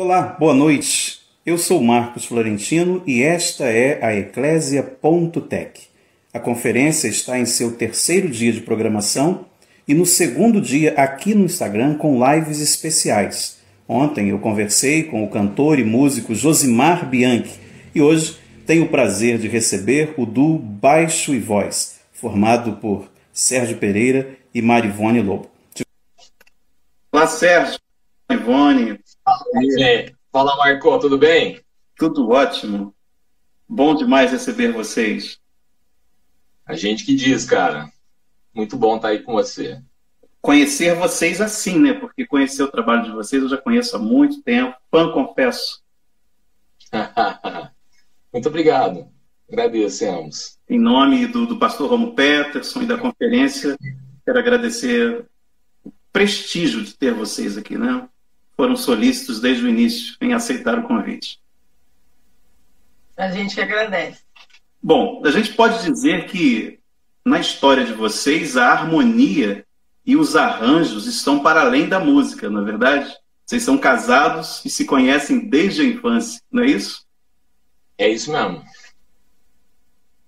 Olá, boa noite. Eu sou Marcos Florentino e esta é a Eclésia.tech. A conferência está em seu terceiro dia de programação e no segundo dia aqui no Instagram com lives especiais. Ontem eu conversei com o cantor e músico Josimar Bianchi e hoje tenho o prazer de receber o duo Baixo e Voz, formado por Sérgio Pereira e Marivone Lobo. Olá, Sérgio, Ivone. Fala, Marco, tudo bem? Tudo ótimo. Bom demais receber vocês. A gente que diz, cara. Muito bom estar aí com você. Conhecer vocês assim, né? Porque conhecer o trabalho de vocês eu já conheço há muito tempo. Fã, confesso. Muito obrigado. Agradecemos. Em nome do pastor Romo Peterson e da conferência, quero agradecer o prestígio de ter vocês aqui, né? Foram solícitos desde o início em aceitar o convite. A gente que agradece. Bom, a gente pode dizer que na história de vocês a harmonia e os arranjos estão para além da música, não é verdade? Vocês são casados e se conhecem desde a infância, não é isso? É isso mesmo.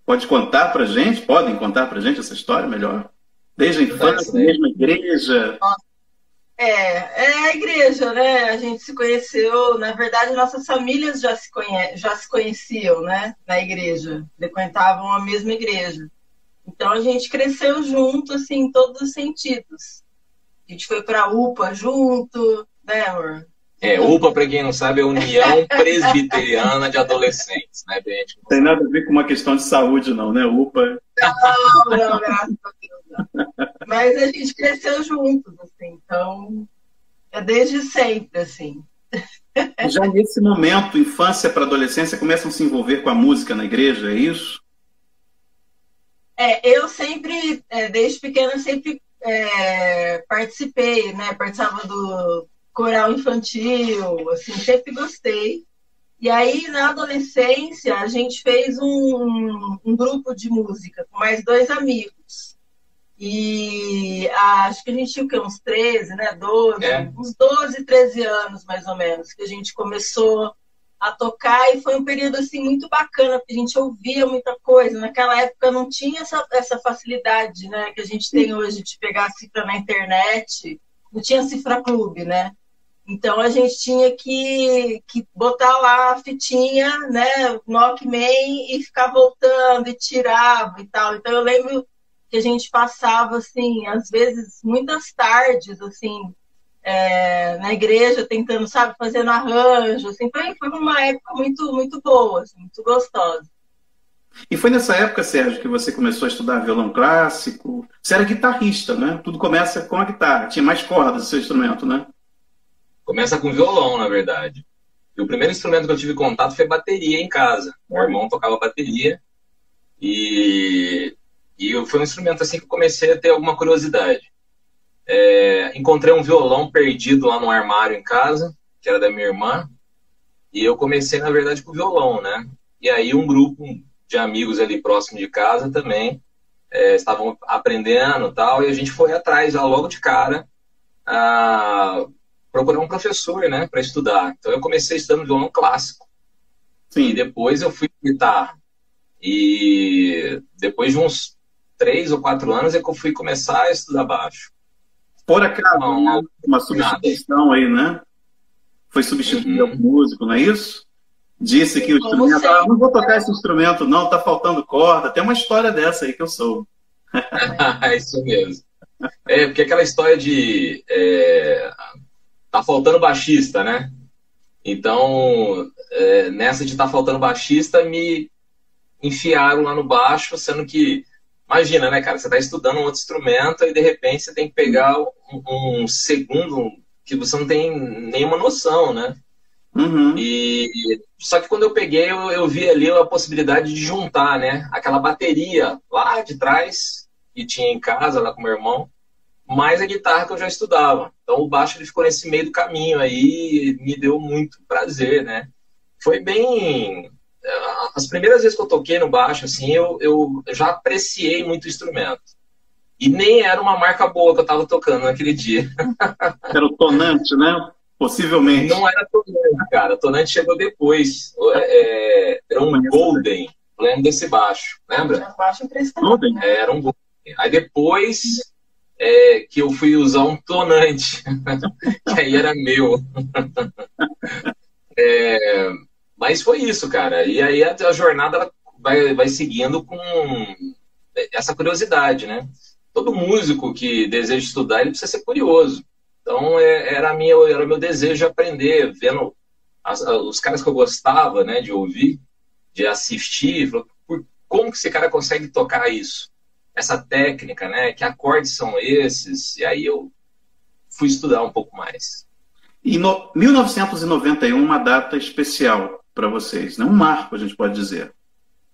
Pode contar pra gente? Podem contar pra gente essa história melhor? Desde a infância, mesma igreja? É a igreja, né? A gente se conheceu, na verdade, nossas famílias já se conheciam, né? Na igreja, frequentavam a mesma igreja. Então a gente cresceu junto, assim, em todos os sentidos. A gente foi para a UPA junto, né, amor? UPA, para quem não sabe, é a União Presbiteriana de Adolescentes, né, gente? Tem nada a ver com uma questão de saúde, não, né? UPA. Não, graças a Deus, não. Mas a gente cresceu juntos, assim, então é desde sempre, assim. Já nesse momento, infância para adolescência, começam a se envolver com a música na igreja, é isso? Eu sempre, desde pequena, sempre participei, né? Participava do coral infantil, assim, sempre gostei. E aí, na adolescência, a gente fez um grupo de música com mais 2 amigos. E acho que a gente tinha o quê? Uns 13, né? 12, uns 12, 13 anos, mais ou menos, que a gente começou a tocar e foi um período, assim, muito bacana, porque a gente ouvia muita coisa. Naquela época não tinha essa facilidade, né, que a gente tem hoje de pegar a cifra na internet. Não tinha cifra clube, né? Então a gente tinha que botar lá a fitinha, né, Walkman, e ficar voltando e tirava e tal. Então eu lembro que a gente passava, assim, às vezes, muitas tardes, assim, na igreja, tentando, sabe, fazendo arranjo, assim, foi uma época muito, muito boa, assim, muito gostosa. E foi nessa época, Sérgio, que você começou a estudar violão clássico? Você era guitarrista, né? Tudo começa com a guitarra. Tinha mais cordas o seu instrumento, né? Começa com violão, na verdade. E o primeiro instrumento que eu tive contato foi bateria em casa. Meu irmão tocava bateria e foi um instrumento assim que eu comecei a ter alguma curiosidade. Encontrei um violão perdido lá no armário em casa, que era da minha irmã, e eu comecei, na verdade, com o violão, né? E aí um grupo de amigos ali próximo de casa também estavam aprendendo e tal, e a gente foi atrás já logo de cara a procurar um professor, né, para estudar. Então eu comecei estudando violão clássico. Sim. E depois eu fui guitarra. E depois de uns 3 ou 4 anos é que eu fui começar a estudar baixo. Por acaso, uma substituição aí, né? Foi substituir o músico, não é isso? Disse que o instrumento... não vou tocar esse instrumento, não, tá faltando corda. Tem uma história dessa aí que eu soube. É isso mesmo. Porque aquela história de... tá faltando baixista, né? Então, nessa de tá faltando baixista, me enfiaram lá no baixo, sendo que... Imagina, né, cara? Você tá estudando um outro instrumento e, de repente, você tem que pegar um segundo que você não tem nenhuma noção, né? Uhum. Só que quando eu peguei, eu vi ali a possibilidade de juntar, né? Aquela bateria lá de trás, que tinha em casa, lá com meu irmão, mais a guitarra que eu já estudava. Então o baixo ele ficou nesse meio do caminho aí, me deu muito prazer, né? Foi bem... As primeiras vezes que eu toquei no baixo, assim, eu já apreciei muito o instrumento. E nem era uma marca boa que eu estava tocando naquele dia. Era o tonante, né? Possivelmente. Não era tonante, cara. Tonante chegou depois. Era um Golden. Eu lembro desse baixo, lembra? Baixo impressionante. Né? Era um Golden. Aí depois que eu fui usar um tonante, que aí era meu. Mas foi isso, cara. E aí a jornada ela vai seguindo com essa curiosidade, né? Todo músico que deseja estudar, ele precisa ser curioso. Então, era o meu desejo de aprender, vendo os caras que eu gostava, né, de ouvir, de assistir, como que esse cara consegue tocar isso? Essa técnica, né? Que acordes são esses? E aí eu fui estudar um pouco mais. E 1991, uma data especial para vocês, né? Um marco, a gente pode dizer.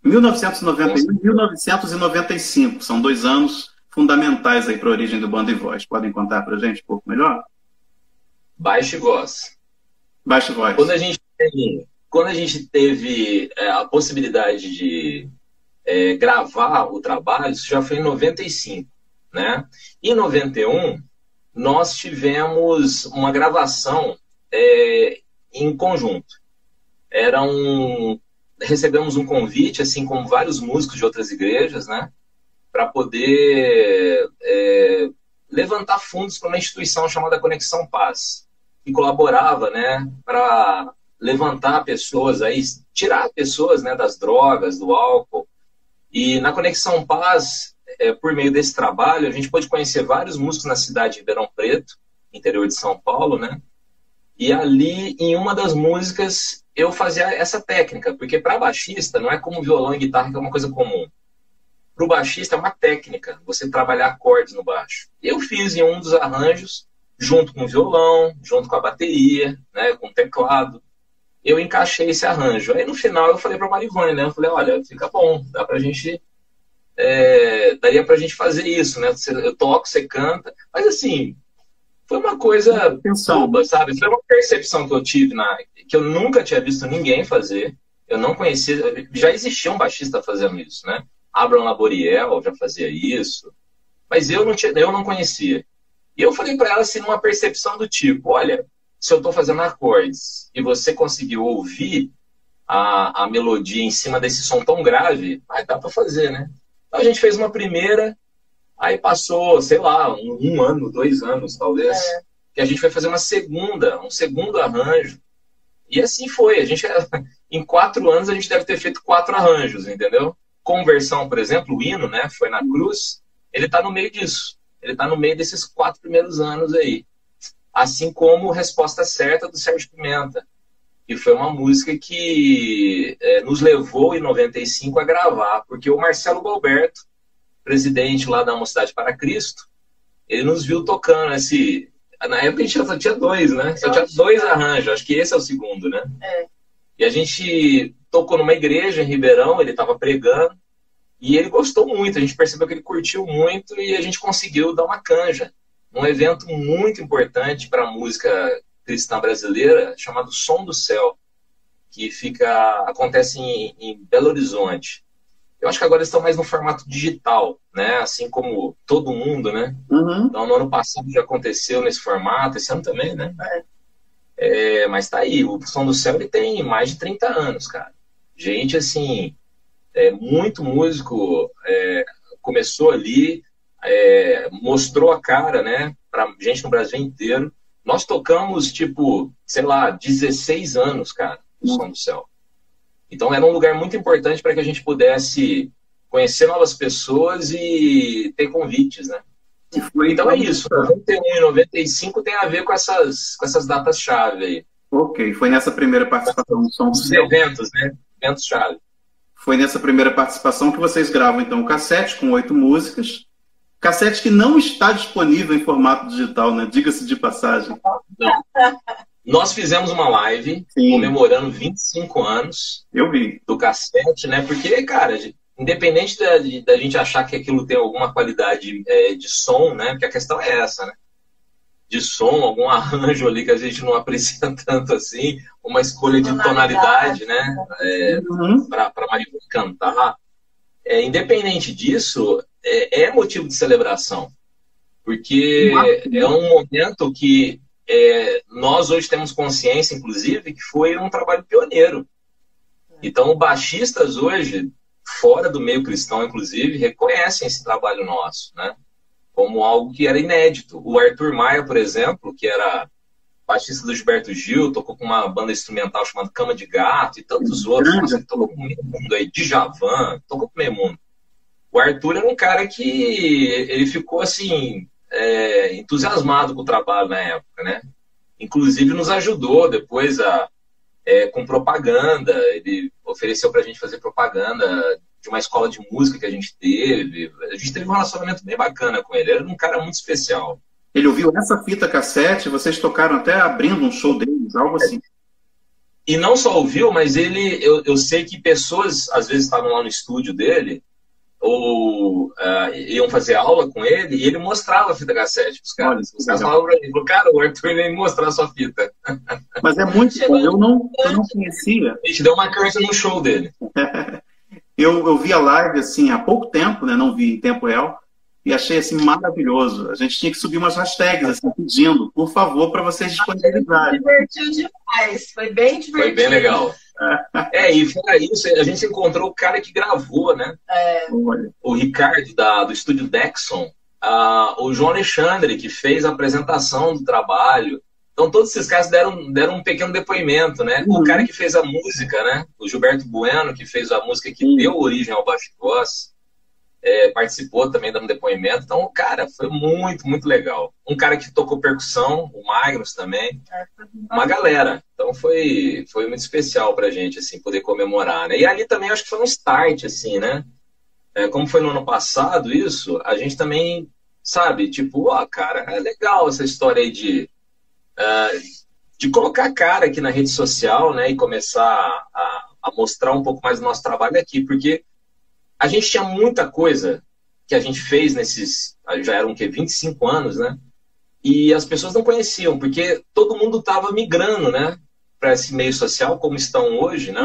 1991 e 1995, são 2 anos fundamentais aí para a origem do Banda e Voz. Podem contar para a gente um pouco melhor? Baixo e voz. Baixo e voz. Quando a gente teve a possibilidade de gravar o trabalho, isso já foi em 95, né? Em 91, nós tivemos uma gravação em conjunto. Recebemos um convite, assim como vários músicos de outras igrejas, né? Para poder levantar fundos para uma instituição chamada Conexão Paz, que colaborava, né, para levantar pessoas, aí, tirar pessoas, né, das drogas, do álcool. E na Conexão Paz, por meio desse trabalho, a gente pôde conhecer vários músicos na cidade de Ribeirão Preto, interior de São Paulo, né? E ali, em uma das músicas, eu fazia essa técnica, porque para baixista não é como violão e guitarra, que é uma coisa comum. Para o baixista é uma técnica, você trabalhar acordes no baixo. Eu fiz em um dos arranjos, junto com o violão, junto com a bateria, né, com o teclado. Eu encaixei esse arranjo. Aí no final eu falei para a Marivane, né? Eu falei, olha, fica bom, dá pra gente... daria pra gente fazer isso, né? Eu toco, você canta. Mas assim, foi uma coisa boba, sabe? Foi uma percepção que eu tive, que eu nunca tinha visto ninguém fazer. Eu não conhecia... Já existia um baixista fazendo isso, né? Abraham Laboriel já fazia isso. Mas eu não conhecia. E eu falei para ela assim, numa percepção do tipo, olha, se eu estou fazendo acordes e você conseguiu ouvir a melodia em cima desse som tão grave, dá para fazer, né? Então a gente fez uma primeira, aí passou, sei lá, um ano, 2 anos talvez, que a gente foi fazer um segundo arranjo. E assim foi. Em 4 anos a gente deve ter feito 4 arranjos, entendeu? Conversão, por exemplo, o hino, né? Foi na Cruz, ele está no meio disso. Ele está no meio desses 4 primeiros anos aí. Assim como Resposta Certa, do Sérgio Pimenta, que foi uma música que nos levou, em 95, a gravar, porque o Marcelo Galberto, presidente lá da Mocidade para Cristo, ele nos viu tocando na época a gente só tinha 2, né? Só tinha 2 arranjos, acho que esse é o segundo, né? E a gente tocou numa igreja em Ribeirão, ele estava pregando, e ele gostou muito, a gente percebeu que ele curtiu muito e a gente conseguiu dar uma canja. Um evento muito importante para a música cristã brasileira, chamado Som do Céu, que acontece em Belo Horizonte. Eu acho que agora eles estão mais no formato digital, né? Assim como todo mundo, né? Uhum. Então, no ano passado já aconteceu nesse formato, esse ano também, né? Mas tá aí, o Som do Céu ele tem mais de 30 anos, cara. Gente, assim, muito músico começou ali, mostrou a cara, né, pra gente no Brasil inteiro. Nós tocamos, tipo, sei lá, 16 anos, cara, o Som do Céu. Então era um lugar muito importante para que a gente pudesse conhecer novas pessoas e ter convites, né? Então é isso, 91 e 95 tem a ver com essas datas-chave aí. Ok, foi nessa primeira participação do Som do Céu. Eventos, né? Eventos-chave. Foi nessa primeira participação que vocês gravam, então, o cassete com 8 músicas. Cassete que não está disponível em formato digital, né? Diga-se de passagem. Não. Nós fizemos uma live comemorando 25 anos do cassete, né? Porque, cara, independente da gente achar que aquilo tem alguma qualidade de som, né? Porque a questão é essa, né? De som, algum arranjo ali que a gente não aprecia tanto assim, uma escolha de tonalidade, né? Para Marivane cantar. Independente disso, é motivo de celebração. Porque é um momento que nós hoje temos consciência, inclusive, que foi um trabalho pioneiro. Então, baixistas hoje, fora do meio cristão, inclusive, reconhecem esse trabalho nosso, né? Como algo que era inédito. O Arthur Maia, por exemplo, que era baixista do Gilberto Gil, tocou com uma banda instrumental chamada Cama de Gato e tantos outros, assim, tocou com meio mundo aí, Djavan, tocou com meio mundo. O Arthur era um cara que ele ficou assim, entusiasmado com o trabalho na época, né? Inclusive nos ajudou depois com propaganda. Ele ofereceu pra gente fazer propaganda de uma escola de música que a gente teve. A gente teve um relacionamento bem bacana com ele. Ele era um cara muito especial. Ele ouviu essa fita cassete, vocês tocaram até abrindo um show deles, algo assim. E não só ouviu, mas eu sei que pessoas às vezes estavam lá no estúdio dele ou iam fazer aula com ele e ele mostrava a fita cassete para os caras. Os caras falavam para ele, cara, o Arthur nem mostrar a sua fita. Mas é muito bom, eu não conhecia. A gente deu uma cancha no show dele. Eu vi a live assim há pouco tempo, né? Não vi em tempo real, e achei assim maravilhoso. A gente tinha que subir umas hashtags assim, pedindo, por favor, para vocês disponibilizarem. Divertiu demais, foi bem divertido. Foi bem legal. E fora isso, a gente encontrou o cara que gravou, né? O Ricardo, do estúdio Dexon, o João Alexandre, que fez a apresentação do trabalho. Então, todos esses caras deram um pequeno depoimento, né? O cara que fez a música, né? O Gilberto Bueno, que fez a música que deu origem ao Baixo de Voz, participou também dando depoimento. Então, cara, foi muito, muito legal. Um cara que tocou percussão, o Magnus também. Uma galera. Então, foi muito especial pra gente, assim, poder comemorar, né? E ali também, acho que foi um start, assim, né? Como foi no ano passado isso, a gente também, sabe? Tipo, cara, é legal essa história aí de colocar a cara aqui na rede social, né? E começar a mostrar um pouco mais do nosso trabalho aqui, porque a gente tinha muita coisa que a gente fez já eram o quê? 25 anos, né? E as pessoas não conheciam, porque todo mundo estava migrando, né? Para esse meio social, como estão hoje, né?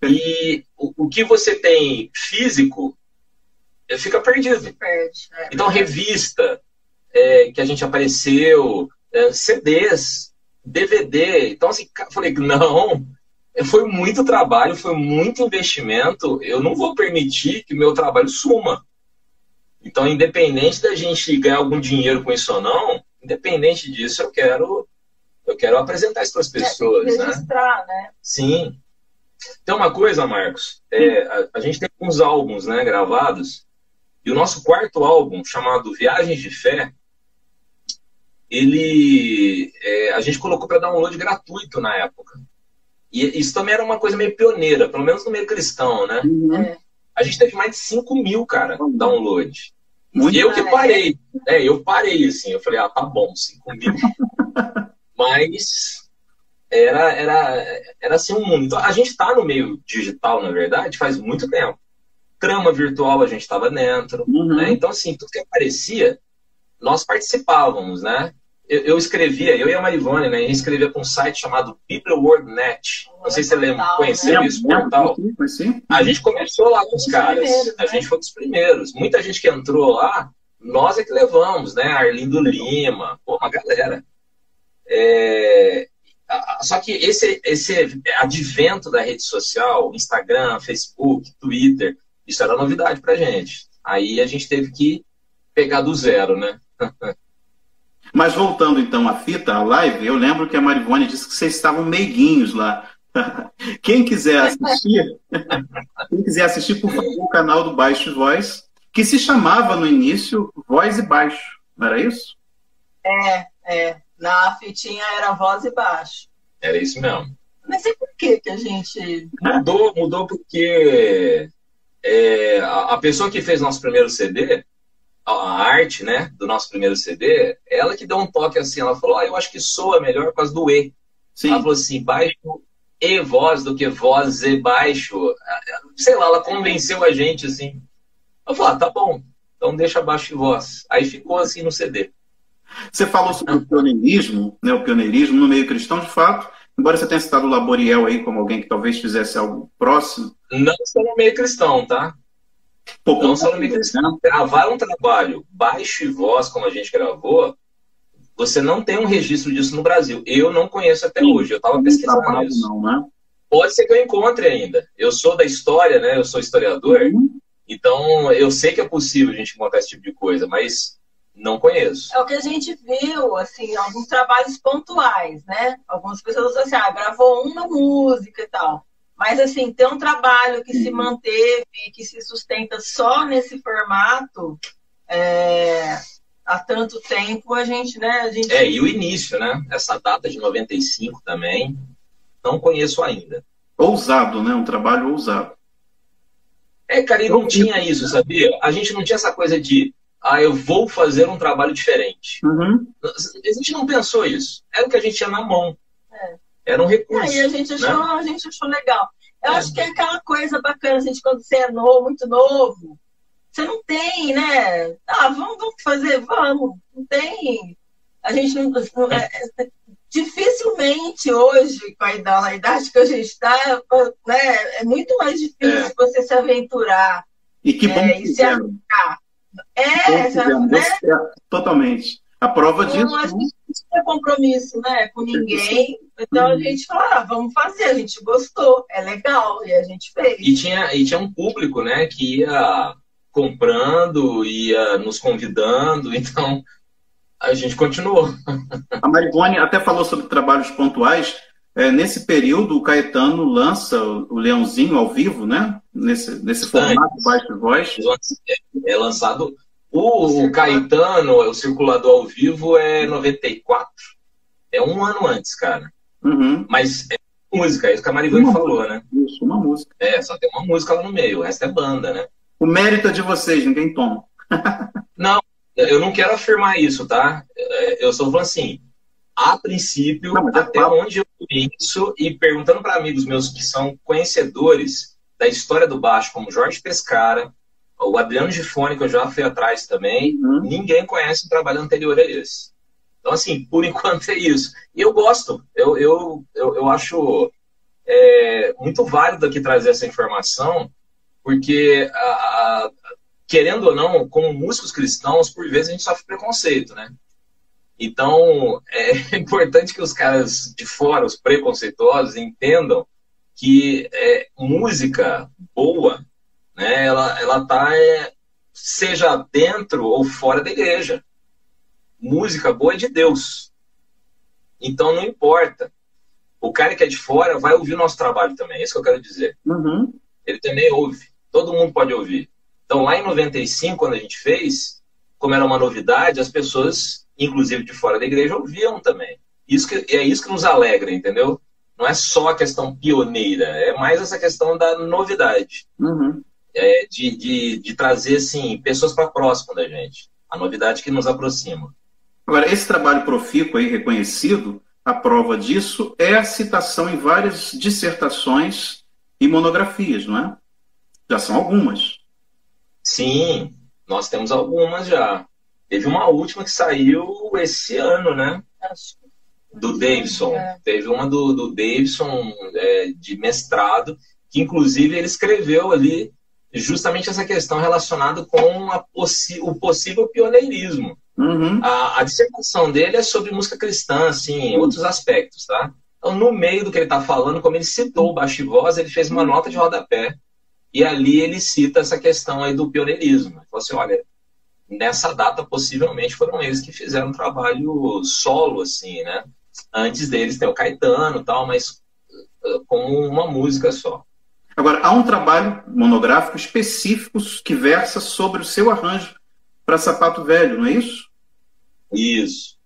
E o que você tem físico fica perdido. Então, revista que a gente apareceu, CDs, DVD. Então, assim, falei, não... Foi muito trabalho, foi muito investimento. Eu não vou permitir que meu trabalho suma. Então, independente da gente ganhar algum dinheiro com isso ou não, independente disso, eu quero apresentar isso para as pessoas. Tem que registrar, né? Sim. Tem uma coisa, Marcos. A gente tem uns álbuns, né, gravados. E o nosso quarto álbum, chamado Viagens de Fé, a gente colocou para download gratuito na época. E isso também era uma coisa meio pioneira, pelo menos no meio cristão, né? A gente teve mais de 5 mil, cara, download. E eu que parei. Eu parei, assim. Eu falei, tá bom, 5 mil. Mas era assim um mundo. Então, a gente tá no meio digital, na verdade, faz muito tempo. Trama virtual, a gente estava dentro. Né? Então, assim, tudo que aparecia, nós participávamos, né? Eu escrevia, eu e a Marivone, né? A gente escrevia para um site chamado BibleWordNet. Não sei se você lembra, conheceu isso, portal? A gente começou lá com os caras. A gente foi dos primeiros. Muita gente que entrou lá, nós é que levamos, né? Arlindo Lima, uma galera. Só que esse advento da rede social, Instagram, Facebook, Twitter, isso era novidade pra gente. Aí a gente teve que pegar do zero, né? Mas voltando então à fita, à live, eu lembro que a Marivone disse que vocês estavam meiguinhos lá. Quem quiser assistir, por favor, o canal do Baixo Voz, que se chamava no início Voz e Baixo, não era isso? Na fitinha era Voz e Baixo. Era isso mesmo. Não sei por que a gente... Mudou porque a pessoa que fez nosso primeiro CD... a arte, né, do nosso primeiro CD, ela que deu um toque assim, ela falou, eu acho que soa melhor por causa do E. Sim. Ela falou assim, baixo e voz do que voz e baixo. Sei lá, ela convenceu a gente, assim. Eu falei, tá bom, então deixa baixo e voz. Aí ficou assim no CD. Você falou sobre o pioneirismo, né, o pioneirismo no meio cristão, de fato, embora você tenha citado o Laboriel aí como alguém que talvez fizesse algo próximo. Não só no meio cristão, tá? Não só no meio cristão. Gravar um trabalho baixo e voz, como a gente gravou, você não tem um registro disso no Brasil. Eu não conheço até hoje, eu estava pesquisando isso. Não, né? Pode ser que eu encontre ainda. Eu sou da história, né? Eu sou historiador, então eu sei que é possível a gente encontrar esse tipo de coisa, mas não conheço. É o que a gente viu, assim, alguns trabalhos pontuais, né? Algumas pessoas assim, gravou uma música e tal. Mas, assim, ter um trabalho que se manteve, que se sustenta só nesse formato, há tanto tempo, a gente, né? E o início, né? Essa data de 95 também, não conheço ainda. Ousado, né? Um trabalho ousado. Cara, e não tinha isso, sabia? A gente não tinha essa coisa de, eu vou fazer um trabalho diferente. A gente não pensou isso. Era o que a gente tinha na mão. Era um recurso. Aí a gente achou legal. Eu acho que é aquela coisa bacana, gente, quando você é novo, muito novo, você não tem, né? Vamos fazer, vamos. Não tem. A gente não. Dificilmente hoje, com a idade que a gente está, né, é muito mais difícil você se aventurar. E que bom que se arriscar. Né? Totalmente. A prova disso. Não, a gente não tinha compromisso, né, com ninguém. Então a gente falou, vamos fazer, a gente gostou, é legal, e a gente fez. E tinha um público, né, que ia comprando, ia nos convidando, então a gente continuou. A Marivone até falou sobre trabalhos pontuais. Nesse período, o Caetano lança o Leãozinho ao vivo, né? Nesse formato baixo voz. É lançado. O Caetano, o Circulador ao vivo, é 94. É um ano antes, cara. Mas é música, é isso que a Marivone falou, né? Isso, uma música. Só tem uma música lá no meio, o resto é banda, né? O mérito é de vocês, ninguém toma. Não, eu não quero afirmar isso, tá? Eu só falando assim, a princípio, até onde eu conheço, e perguntando para amigos meus que são conhecedores da história do baixo, como Jorge Pescara, o Adriano Gifone, que eu já fui atrás também, ninguém conhece um trabalho anterior a esse. Então, assim, por enquanto é isso. E eu gosto, eu acho muito válido aqui trazer essa informação, porque, querendo ou não, como músicos cristãos, por vezes a gente sofre preconceito, né? Então, é importante que os caras de fora, os preconceituosos, entendam que música boa, né, ela tá, seja dentro ou fora da igreja. Música boa é de Deus. Então, não importa. O cara que é de fora vai ouvir o nosso trabalho também, é isso que eu quero dizer. Ele também ouve. Todo mundo pode ouvir. Então, lá em 95, quando a gente fez, como era uma novidade, as pessoas, inclusive de fora da igreja, ouviam também. É isso que nos alegra, entendeu? Não é só a questão pioneira, é mais essa questão da novidade. De trazer, assim, pessoas para próximo da gente. A novidade que nos aproxima. Agora, esse trabalho profícuo aí, reconhecido, a prova disso é a citação em várias dissertações e monografias, não é? Já são algumas. Sim, nós temos algumas já. Teve uma última que saiu esse ano, né? Do Davidson. Teve uma do Davidson, de mestrado, que inclusive ele escreveu ali justamente essa questão relacionada com o possível pioneirismo. A dissertação dele é sobre música cristã, assim, em outros aspectos, tá? Então, no meio do que ele está falando, como ele citou o baixo e voz, ele fez uma nota de rodapé, e ali ele cita essa questão aí do pioneirismo. Ele falou assim, olha, nessa data, possivelmente, foram eles que fizeram um trabalho solo, assim, né? Antes deles tem o Caetano e tal, mas como uma música só. Agora, há um trabalho monográfico específico que versa sobre o seu arranjo para Sapato Velho, não é isso? Isso.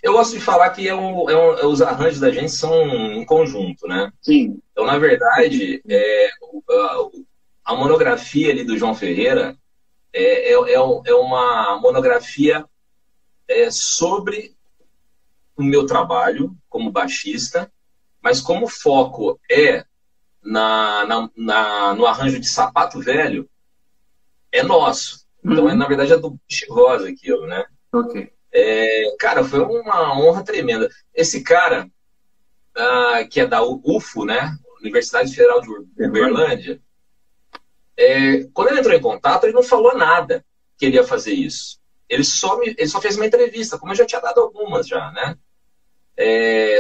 Eu gosto de falar que os arranjos da gente são em conjunto, né? Sim. Então, na verdade, a monografia ali do João Ferreira é uma monografia sobre o meu trabalho como baixista, mas como o foco no arranjo de Sapato Velho, é nosso. Então, na verdade, é do Rosa aquilo, né? Ok. Cara, foi uma honra tremenda. Esse cara, que é da UFO, né? Universidade Federal de Uberlândia, quando ele entrou em contato, ele não falou nada que ele ia fazer isso. ele só fez uma entrevista, como eu já tinha dado algumas já, né?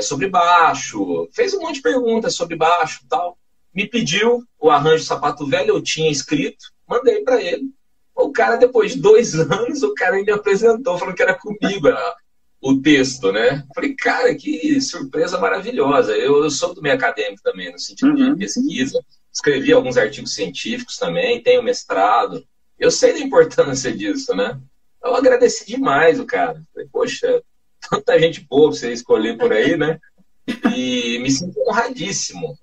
Sobre baixo, fez um monte de perguntas sobre baixo e tal. Me pediu o arranjo Sapato Velho, eu tinha escrito, mandei para ele. O cara, depois de 2 anos, o cara me apresentou, falou que era comigo o texto, né? Falei, cara, que surpresa maravilhosa. Eu sou do meio acadêmico também, no sentido de pesquisa. Escrevi alguns artigos científicos também, tenho mestrado. Eu sei da importância disso, né? Eu agradeci demais o cara. Falei, poxa, tanta gente boa pra você escolher por aí, né? E me sinto honradíssimo,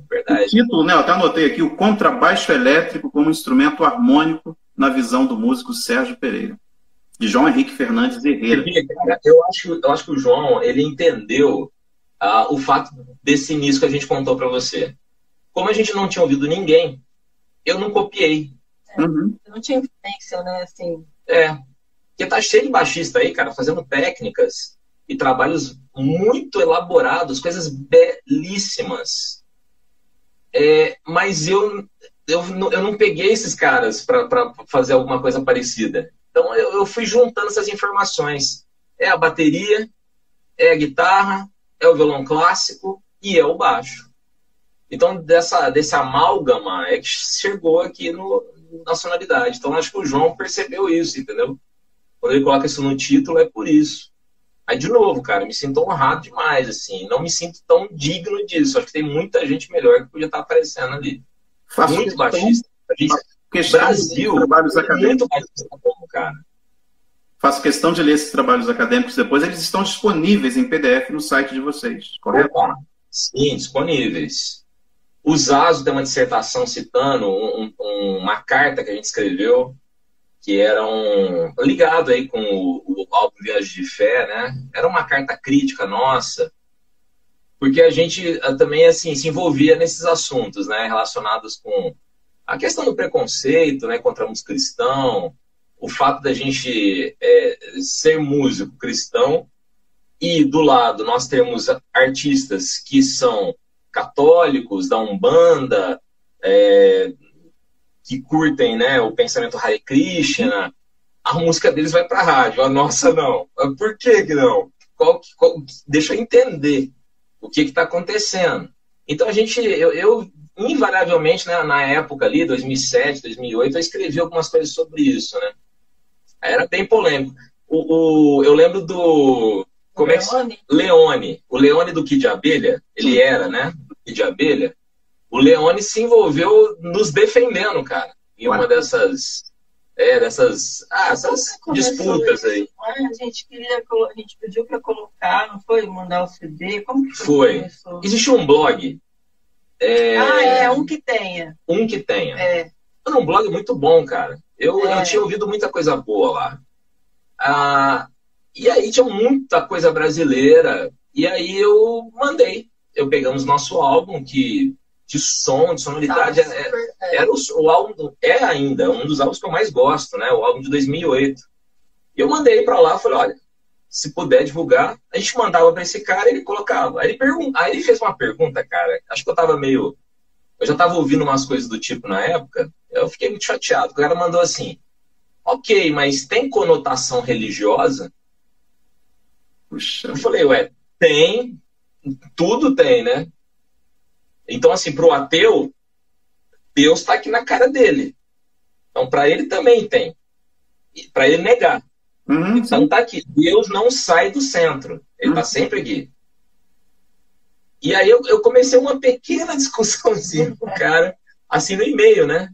verdade. O título, né? Eu até anotei aqui, o contrabaixo elétrico como instrumento harmônico na visão do músico Sérgio Pereira, de João Henrique Fernandes Herrera. Eu acho que o João, ele entendeu o fato desse início que a gente contou para você. Como a gente não tinha ouvido ninguém, eu não copiei. Não tinha influência, né? Assim. Porque tá cheio de baixista aí, cara, fazendo técnicas e trabalhos muito elaborados, coisas belíssimas. Mas eu não peguei esses caras para fazer alguma coisa parecida. Então eu fui juntando essas informações. É a bateria, é a guitarra, é o violão clássico e é o baixo. Então desse amálgama é que chegou aqui na sonoridade. Então acho que o João percebeu isso, entendeu? Quando ele coloca isso no título é por isso. Aí, de novo, cara, me sinto honrado demais, assim. Não me sinto tão digno disso. Acho que tem muita gente melhor que podia estar aparecendo ali. Muito baixista. Brasil, muito baixista bom, cara. Faço questão de ler esses trabalhos acadêmicos depois. Eles estão disponíveis em PDF no site de vocês, correto? Opa, sim, disponíveis. O Zazo tem uma dissertação citando uma carta que a gente escreveu, que era ligado aí com o álbum Viagem de Fé, né? Era uma carta crítica nossa, porque a gente também assim se envolvia nesses assuntos, né, relacionados com a questão do preconceito, né, contra músico cristão, o fato da gente ser músico cristão e do lado nós temos artistas que são católicos, da Umbanda, que curtem, né, o pensamento Hare Krishna, a música deles vai para a rádio, a nossa não. Por que não? Deixa eu entender o que está acontecendo. Então eu invariavelmente, né, na época ali, 2007, 2008, eu escrevi algumas coisas sobre isso, né? Era bem polêmico. Eu lembro do... Leone. O Leone do Kid de Abelha, ele era, né, do Kid de Abelha. O Leone se envolveu nos defendendo, cara, em uma dessas disputas aí. A gente pediu para colocar, não foi? Mandar o CD? Como que foi? Existe um blog. Um que tenha. Um que tenha. Era um blog muito bom, cara. Eu tinha ouvido muita coisa boa lá. E aí tinha muita coisa brasileira. E aí eu mandei. Pegamos nosso álbum de sonoridade, era o álbum, ainda um dos álbuns que eu mais gosto, né? O álbum de 2008. E eu mandei para lá, falei, olha, se puder divulgar, a gente mandava para esse cara, ele colocava. Aí ele fez uma pergunta, cara, acho que eu já estava ouvindo umas coisas do tipo na época, eu fiquei muito chateado, o cara mandou assim, ok, mas tem conotação religiosa? Puxa. Eu falei, tem, tudo tem, né? Então, assim, para o ateu, Deus está aqui na cara dele. Então, para ele também tem. Para ele negar. Então, está aqui. Deus não sai do centro. Ele está sempre aqui. E aí eu comecei uma pequena discussãozinha com o cara, assim, no e-mail, né?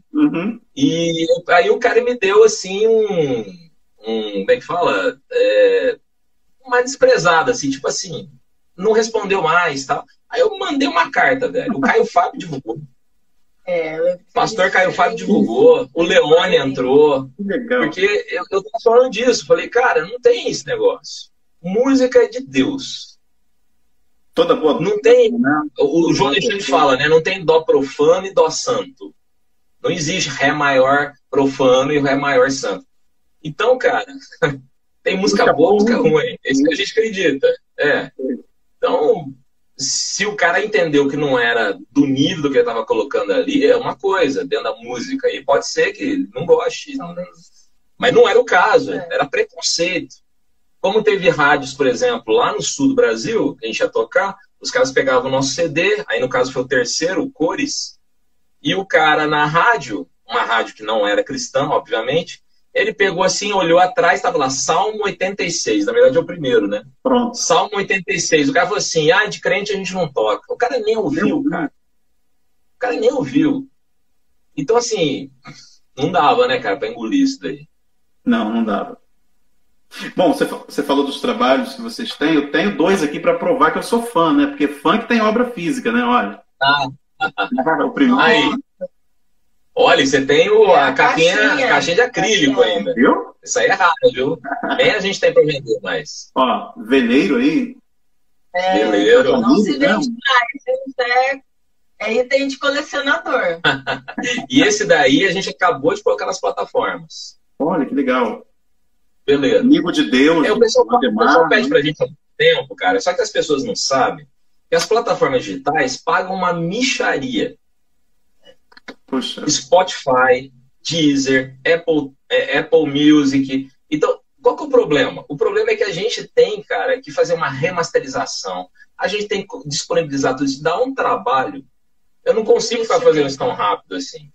E aí o cara me deu, assim, como é que fala? Uma desprezada, assim, tipo assim, não respondeu mais, tal. Aí eu mandei uma carta, velho. O Caio Fábio divulgou. O pastor Caio Fábio divulgou. O Leone entrou. Legal. Porque eu tô falando disso. Falei, cara, não tem esse negócio. Música é de Deus. Toda boa. Não tem. Né? O João Alexandre fala, né? Não tem dó profano e dó santo. Não existe ré maior profano e ré maior santo. Então, cara, tem música boa, música ruim. É isso que a gente acredita. Então, se o cara entendeu que não era do nível do que ele estava colocando ali, é uma coisa, dentro da música. E pode ser que ele não goste. Mas não era o caso, era preconceito. Como teve rádios, por exemplo, lá no sul do Brasil, que a gente ia tocar, os caras pegavam o nosso CD, aí no caso foi o terceiro, o Cores, e o cara na rádio, uma rádio que não era cristã, obviamente, ele pegou assim, olhou atrás, estava lá, Salmo 86, na verdade é o primeiro, né? Pronto. Salmo 86, o cara falou assim, de crente a gente não toca. O cara nem ouviu, cara. O cara nem ouviu. Então, assim, não dava, né, cara, pra engolir isso daí. Não dava. Bom, você falou dos trabalhos que vocês têm. Eu tenho 2 aqui para provar que eu sou fã, né? Porque funk tem obra física, né? Olha. O primeiro. Aí. Olha, você tem a caixinha de acrílico ainda. Viu? Isso aí é raro, viu? Nem a gente tem para vender mais. Ó, veleiro aí. Veleiro. Não se vende mais. É item de colecionador. E esse daí a gente acabou de colocar nas plataformas. Olha, que legal. Beleza. Amigo de Deus. O pessoal pede pra gente há muito tempo, cara. Só que as pessoas não sabem que as plataformas digitais pagam uma mixaria. Puxa. Spotify, Deezer, Apple Music. Então, qual que é o problema? O problema é que a gente tem, cara, que fazer uma remasterização. A gente tem que disponibilizar tudo isso. Dá um trabalho. Eu não consigo ficar fazendo isso tão rápido assim.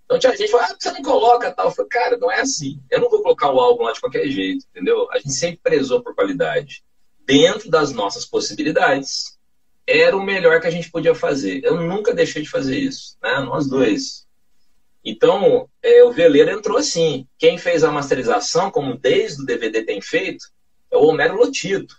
Então tinha gente que fala, você não coloca tal. Eu falei, cara, não é assim. Eu não vou colocar o álbum lá de qualquer jeito, entendeu? A gente sempre prezou por qualidade. Dentro das nossas possibilidades, era o melhor que a gente podia fazer. Eu nunca deixei de fazer isso, né? Nós dois. Então, o Veleiro entrou assim. Quem fez a masterização, como desde o DVD tem feito, é o Homero Lotito,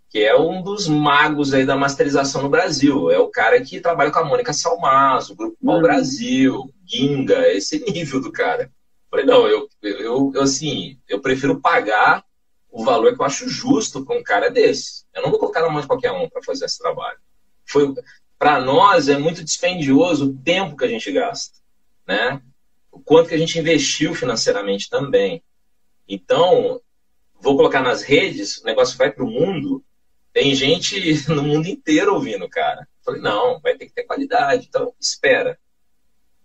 que é um dos magos aí da masterização no Brasil. É o cara que trabalha com a Mônica Salmazo, o Grupo Pau Brasil, Ginga, esse nível do cara. Falei, não, eu prefiro pagar o valor que eu acho justo para um cara desse. Eu não vou colocar na mão de qualquer um para fazer esse trabalho. Para nós é muito dispendioso o tempo que a gente gasta, né? O quanto que a gente investiu financeiramente também. Então, vou colocar nas redes, o negócio vai para o mundo. Tem gente no mundo inteiro ouvindo, cara. Falei, não, vai ter que ter qualidade. Então, espera.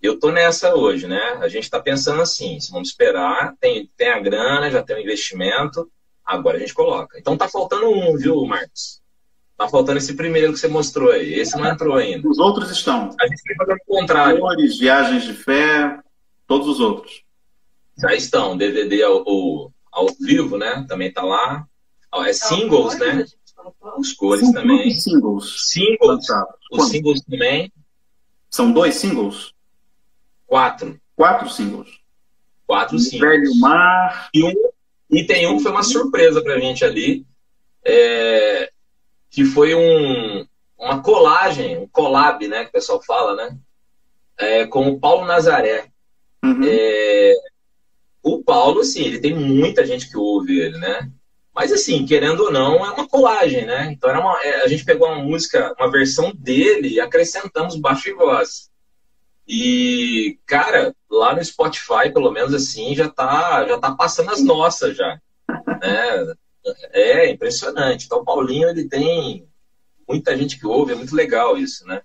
Eu tô nessa hoje, né? A gente tá pensando assim, vamos esperar, tem a grana, já tem o investimento, agora a gente coloca. Então tá faltando um, viu, Marcos? Tá faltando esse primeiro que você mostrou aí. Esse não entrou ainda. Os outros estão. A gente tem que fazer o contrário. Flores, Viagens de Fé, todos os outros. Já estão. DVD ao vivo, né? Também tá lá. Singles, né? Os cores também. Singles. Os singles também. São 2 singles? 4. 4 singles. 4 singles. Velho Mar. E tem um que foi uma surpresa pra gente ali. Que foi uma colagem, um collab, né? Que o pessoal fala, né? Com o Paulo Nazaré. Uhum. O Paulo, assim, ele tem muita gente que ouve ele, né? Mas, assim, querendo ou não, é uma colagem, né? Então, a gente pegou uma música, uma versão dele e acrescentamos baixo e voz. E, cara, lá no Spotify, pelo menos assim, já tá passando as nossas já. Né? É impressionante. Então, o Paulinho, ele tem muita gente que ouve, é muito legal isso, né?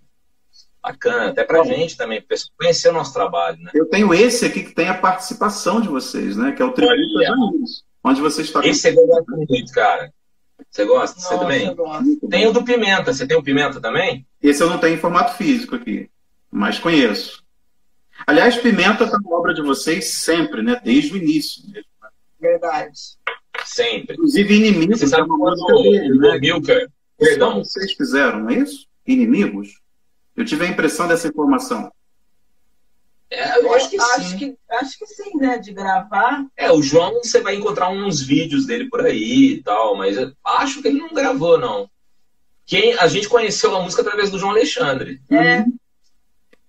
Bacana, até pra gente também, conhecer o nosso trabalho, né? Eu tenho esse aqui que tem a participação de vocês, né? Que é o Tributo às Amigos. Onde você está... Esse eu gosto muito, cara. Você gosta? Você também? Tem o do Pimenta. Você tem o Pimenta também? Esse eu não tenho em formato físico aqui, mas conheço. Aliás, Pimenta está na obra de vocês sempre, né? Desde o início mesmo. Né? Verdade. Sempre. Inclusive, Inimigos. Você sabe quando né? Milker? Perdão. Vocês fizeram, não é isso? Inimigos? Eu tive a impressão dessa informação. Eu acho que sim. Acho que sim, né? De gravar. O João, você vai encontrar uns vídeos dele por aí e tal, mas eu acho que ele não gravou, não. A gente conheceu a música através do João Alexandre.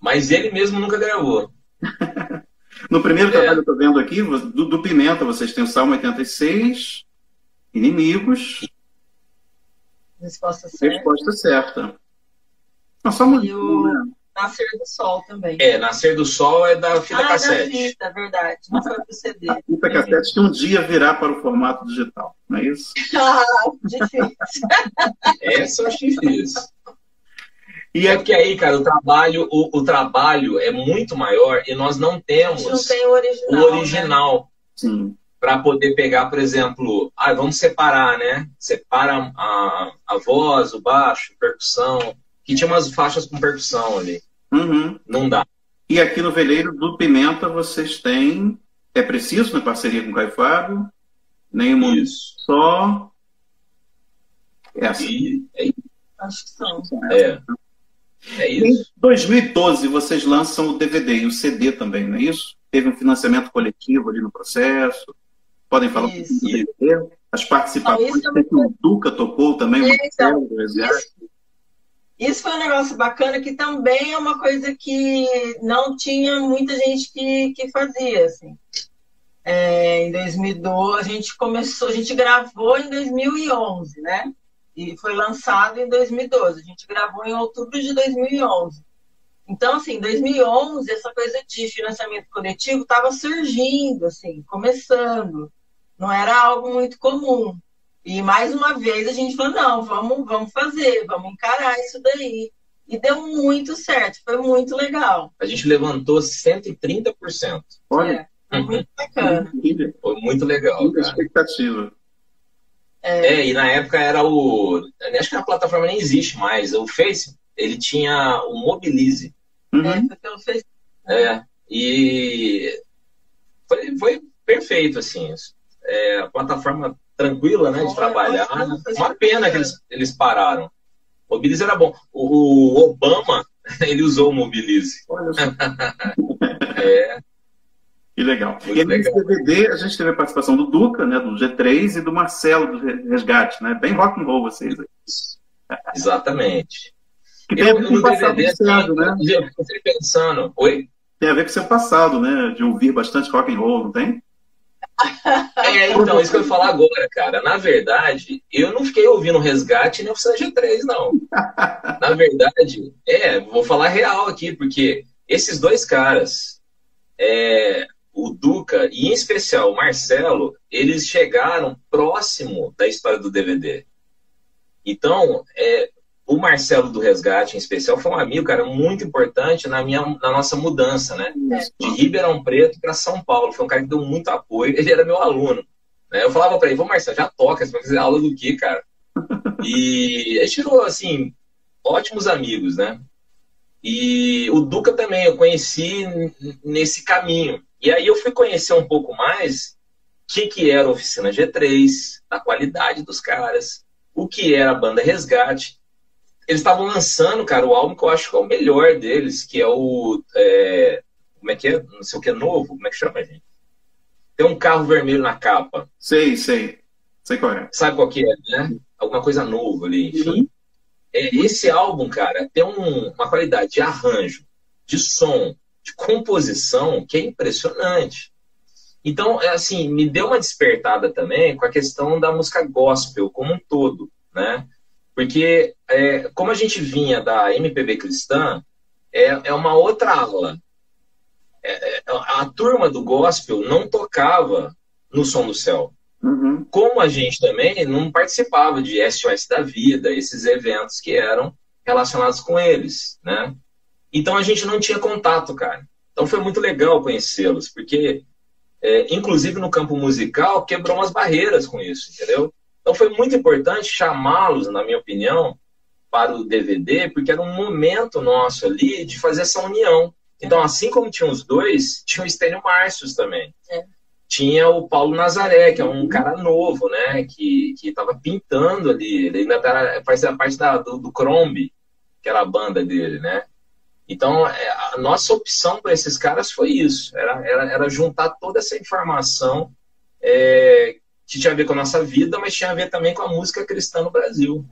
Mas ele mesmo nunca gravou. No primeiro trabalho que eu estou vendo aqui, do Pimenta, vocês têm o Salmo 86, Inimigos. Resposta certa. Resposta certa. Mas só muito, né? Nascer do Sol também. Nascer do Sol é da fita cassete. Da fita, verdade. Não foi pro CD. A fita cassete que um dia virá para o formato digital, não é isso? Difícil. Essa eu acho difícil. E é porque aí, cara, o trabalho é muito maior e nós não temos não tem o original. O original. Né? Sim. para poder pegar, por exemplo, vamos separar, né? Separa a voz, o baixo, percussão, que tinha umas faixas com percussão ali. Uhum. Não dá. E aqui no veleiro do Pimenta vocês têm, é preciso, na parceria com o Caio Fábio, nenhuma Isso. só essa. Acho que são. É isso. Em 2012 vocês lançam o DVD e o CD também, não é isso? Teve um financiamento coletivo ali no processo. Podem falar um pouquinho do DVD? As participações que o Duca tocou também. Isso foi um negócio bacana, que também é uma coisa que não tinha muita gente que fazia, assim. Em 2012, a gente gravou em 2011, né? E foi lançado em 2012. A gente gravou em outubro de 2011. Então, assim, em 2011, essa coisa de financiamento coletivo estava surgindo, assim, começando. Não era algo muito comum. E, mais uma vez, a gente falou, não, vamos fazer, vamos encarar isso daí. E deu muito certo, foi muito legal. A gente levantou 130%. Olha. Foi muito bacana. Foi muito legal, muita cara. expectativa. E na época era acho que a plataforma nem existe mais. O Face, ele tinha o Mobilize. Pelo Facebook. E foi perfeito, assim. A plataforma tranquila, né, de trabalhar. Uma pena que eles pararam. O Mobilize era bom. O Obama, ele usou o Mobilize. Olha só. Que legal. Muito e legal. nesse DVD a gente teve a participação do Duca, né, do G3, e do Marcelo, do Resgate, né? Bem rock and roll vocês aí. Exatamente. Que tem a ver com o passado DVD, do Sérgio, né? Eu fiquei pensando. Oi? Tem a ver com o seu passado, né? De ouvir bastante rock and roll, não tem? Então, isso que eu ia falar agora, cara. Na verdade, eu não fiquei ouvindo Resgate nem o Oficina G3, não. Na verdade, vou falar real aqui, porque esses dois caras, o Duca e, em especial, o Marcelo, eles chegaram próximo da história do DVD. Então, o Marcelo do Resgate, em especial, foi um amigo, cara, muito importante na nossa mudança, né? De Ribeirão Preto para São Paulo. Foi um cara que deu muito apoio. Ele era meu aluno, né? Eu falava para ele, Marcelo, já toca, você vai fazer aula do quê, cara? E a gente virou, assim, ótimos amigos, né? E o Duca também eu conheci nesse caminho. E aí eu fui conhecer um pouco mais o que era a Oficina G3, a qualidade dos caras, o que era a banda Resgate. Eles estavam lançando, cara, o álbum que eu acho que é o melhor deles, que é o... como é que é? Não sei o que é novo. Como é que chama, gente? Tem um carro vermelho na capa. Sei. Sei qual é. Sabe qual que é, né? Alguma coisa nova ali, enfim. Esse álbum, cara, tem uma qualidade de arranjo, de som, de composição que é impressionante. Então, assim, me deu uma despertada também com a questão da música gospel como um todo, né? Porque, como a gente vinha da MPB cristã, é uma outra aula. A turma do gospel não tocava no Som do Céu. Uhum. Como a gente também não participava de SOS da Vida, esses eventos que eram relacionados com eles, né? Então a gente não tinha contato, cara. Então foi muito legal conhecê-los, porque, inclusive no campo musical, quebrou umas barreiras com isso, entendeu? Então foi muito importante chamá-los, na minha opinião, para o DVD, porque era um momento nosso ali de fazer essa união. Então, assim como tinha os dois, tinha o Estênio Márcios também. Tinha o Paulo Nazaré, que é um cara novo, né? Que estava pintando ali. Ele ainda fazia parte do Crombie, que era a banda dele, né? Então, a nossa opção para esses caras foi isso. Era juntar toda essa informação que tinha a ver com a nossa vida, mas tinha a ver também com a música cristã no Brasil.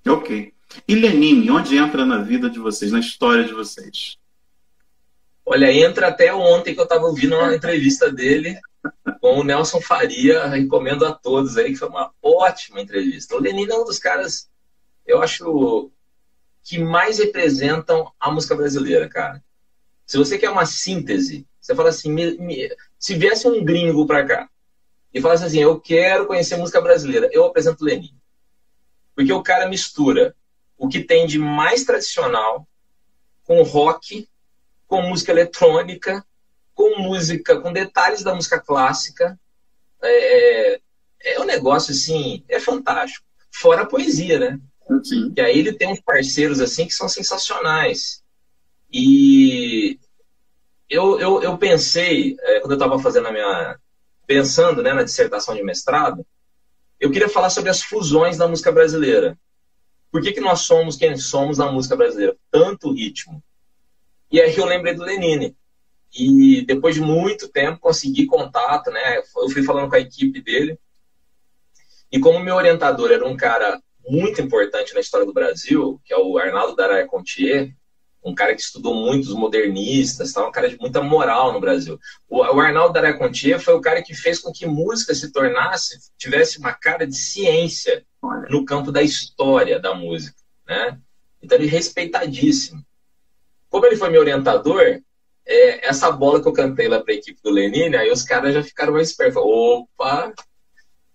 Ok. E Lenine, onde entra na vida de vocês, na história de vocês? Olha, entra até ontem que eu estava ouvindo uma entrevista dele com o Nelson Faria, recomendo a todos aí, que foi uma ótima entrevista. O Lenine é um dos caras, eu acho, que mais representam a música brasileira, cara. Se você quer uma síntese, você fala assim, se viesse um gringo pra cá e falasse assim, eu quero conhecer música brasileira, eu apresento o Lenine. Porque o cara mistura o que tem de mais tradicional com rock, com música eletrônica, com música, com detalhes da música clássica. É um negócio, assim, é fantástico. Fora a poesia, né? Sim. E aí ele tem uns parceiros, assim, que são sensacionais. E eu pensei, quando eu estava fazendo pensando, né, na dissertação de mestrado, eu queria falar sobre as fusões da música brasileira. Por que nós somos quem somos na música brasileira? Tanto ritmo. E aí eu lembrei do Lenine. E depois de muito tempo consegui contato, né? Eu fui falando com a equipe dele. E como meu orientador era um cara muito importante na história do Brasil, que é o Arnaldo Daray Contier, um cara que estudou muito os modernistas, um cara de muita moral no Brasil. O Arnaldo Daray Contier foi o cara que fez com que música tivesse uma cara de ciência no campo da história da música, né? Então ele é respeitadíssimo. Como ele foi meu orientador, essa bola que eu cantei lá para a equipe do Lenine, aí os caras já ficaram mais espertos. Opa!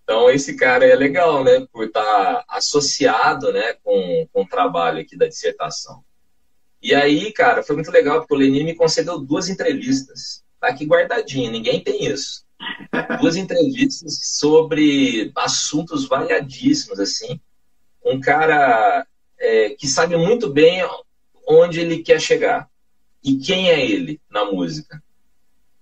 Então esse cara é legal, né? Por estar associado, né, com o trabalho aqui da dissertação. E aí, cara, foi muito legal, porque o Lenine me concedeu 2 entrevistas. Tá aqui guardadinho, ninguém tem isso. 2 entrevistas sobre assuntos variadíssimos, assim. Um cara que sabe muito bem onde ele quer chegar. E quem é ele na música.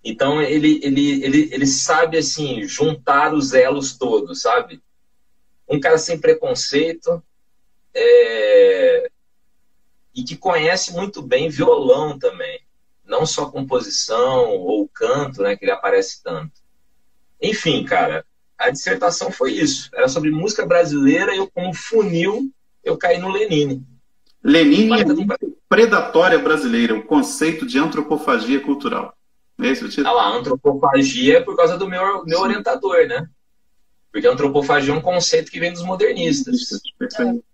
Então, ele sabe, assim, juntar os elos todos, sabe? Um cara sem preconceito, e que conhece muito bem violão também. Não só composição ou canto, né, que ele aparece tanto. Enfim, cara, a dissertação foi isso. Era sobre música brasileira e eu, como funil, eu caí no Lenine. Lenine é predatória brasileira, o conceito de antropofagia cultural. É esse o título? Ah lá, antropofagia é por causa do meu orientador, né? Porque a antropofagia é um conceito que vem dos modernistas. Perfeito.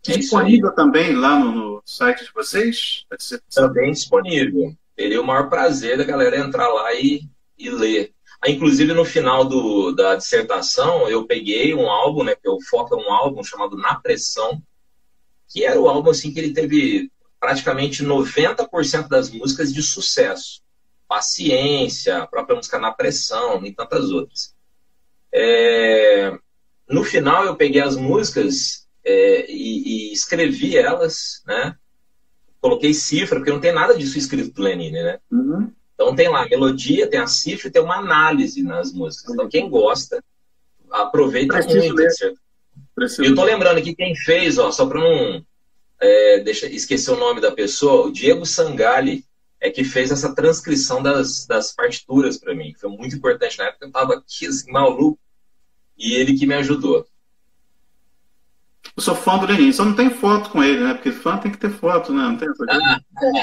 Disponível também lá no site de vocês? Também disponível. Teria o maior prazer da galera entrar lá e ler. Inclusive, no final da dissertação, eu peguei um álbum, né, que eu foco um álbum chamado Na Pressão, que era o álbum assim, que ele teve praticamente 90% das músicas de sucesso. Paciência, a própria música Na Pressão e tantas outras. No final, eu peguei as músicas e escrevi elas, né? Coloquei cifra, porque não tem nada disso escrito do Lenine, né? Uhum. Então tem lá a melodia, tem a cifra e tem uma análise nas músicas. Então quem gosta, aproveita muito. E eu tô lembrando aqui quem fez, ó, só para não esquecer o nome da pessoa, o Diego Sangalli que fez essa transcrição das partituras para mim. Foi muito importante na época, eu tava aqui assim, maluco, e ele que me ajudou. Eu sou fã do Lenine, só não tem foto com ele, né? Porque fã tem que ter foto, né? Não tem essa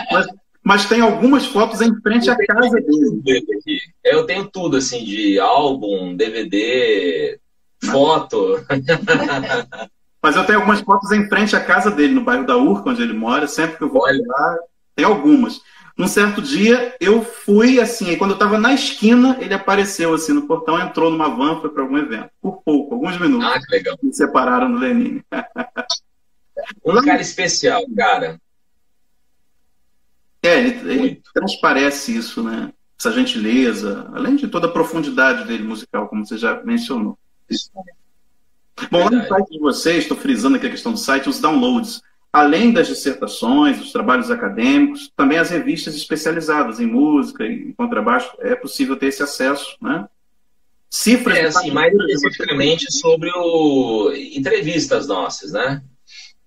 coisa. Mas tem algumas fotos em frente à casa dele. Eu tenho tudo, assim, de álbum, DVD, foto. Mas eu tenho algumas fotos em frente à casa dele, no bairro da Urca, onde ele mora. Sempre que eu vou lá, tem algumas. Num certo dia, eu fui, assim, e quando eu estava na esquina, ele apareceu, assim, no portão, entrou numa van, foi para algum evento. Por pouco, alguns minutos. Ah, que legal. Me separaram do Lenine. Um cara especial, cara. Ele transparece isso, né? Essa gentileza, além de toda a profundidade dele musical, como você já mencionou. Isso. Bom, lá no site de vocês, estou frisando aqui a questão do site, os downloads. Além das dissertações, dos trabalhos acadêmicos, também as revistas especializadas em música e em contrabaixo, é possível ter esse acesso, né? Cifras... assim, mais especificamente sobre entrevistas nossas, né?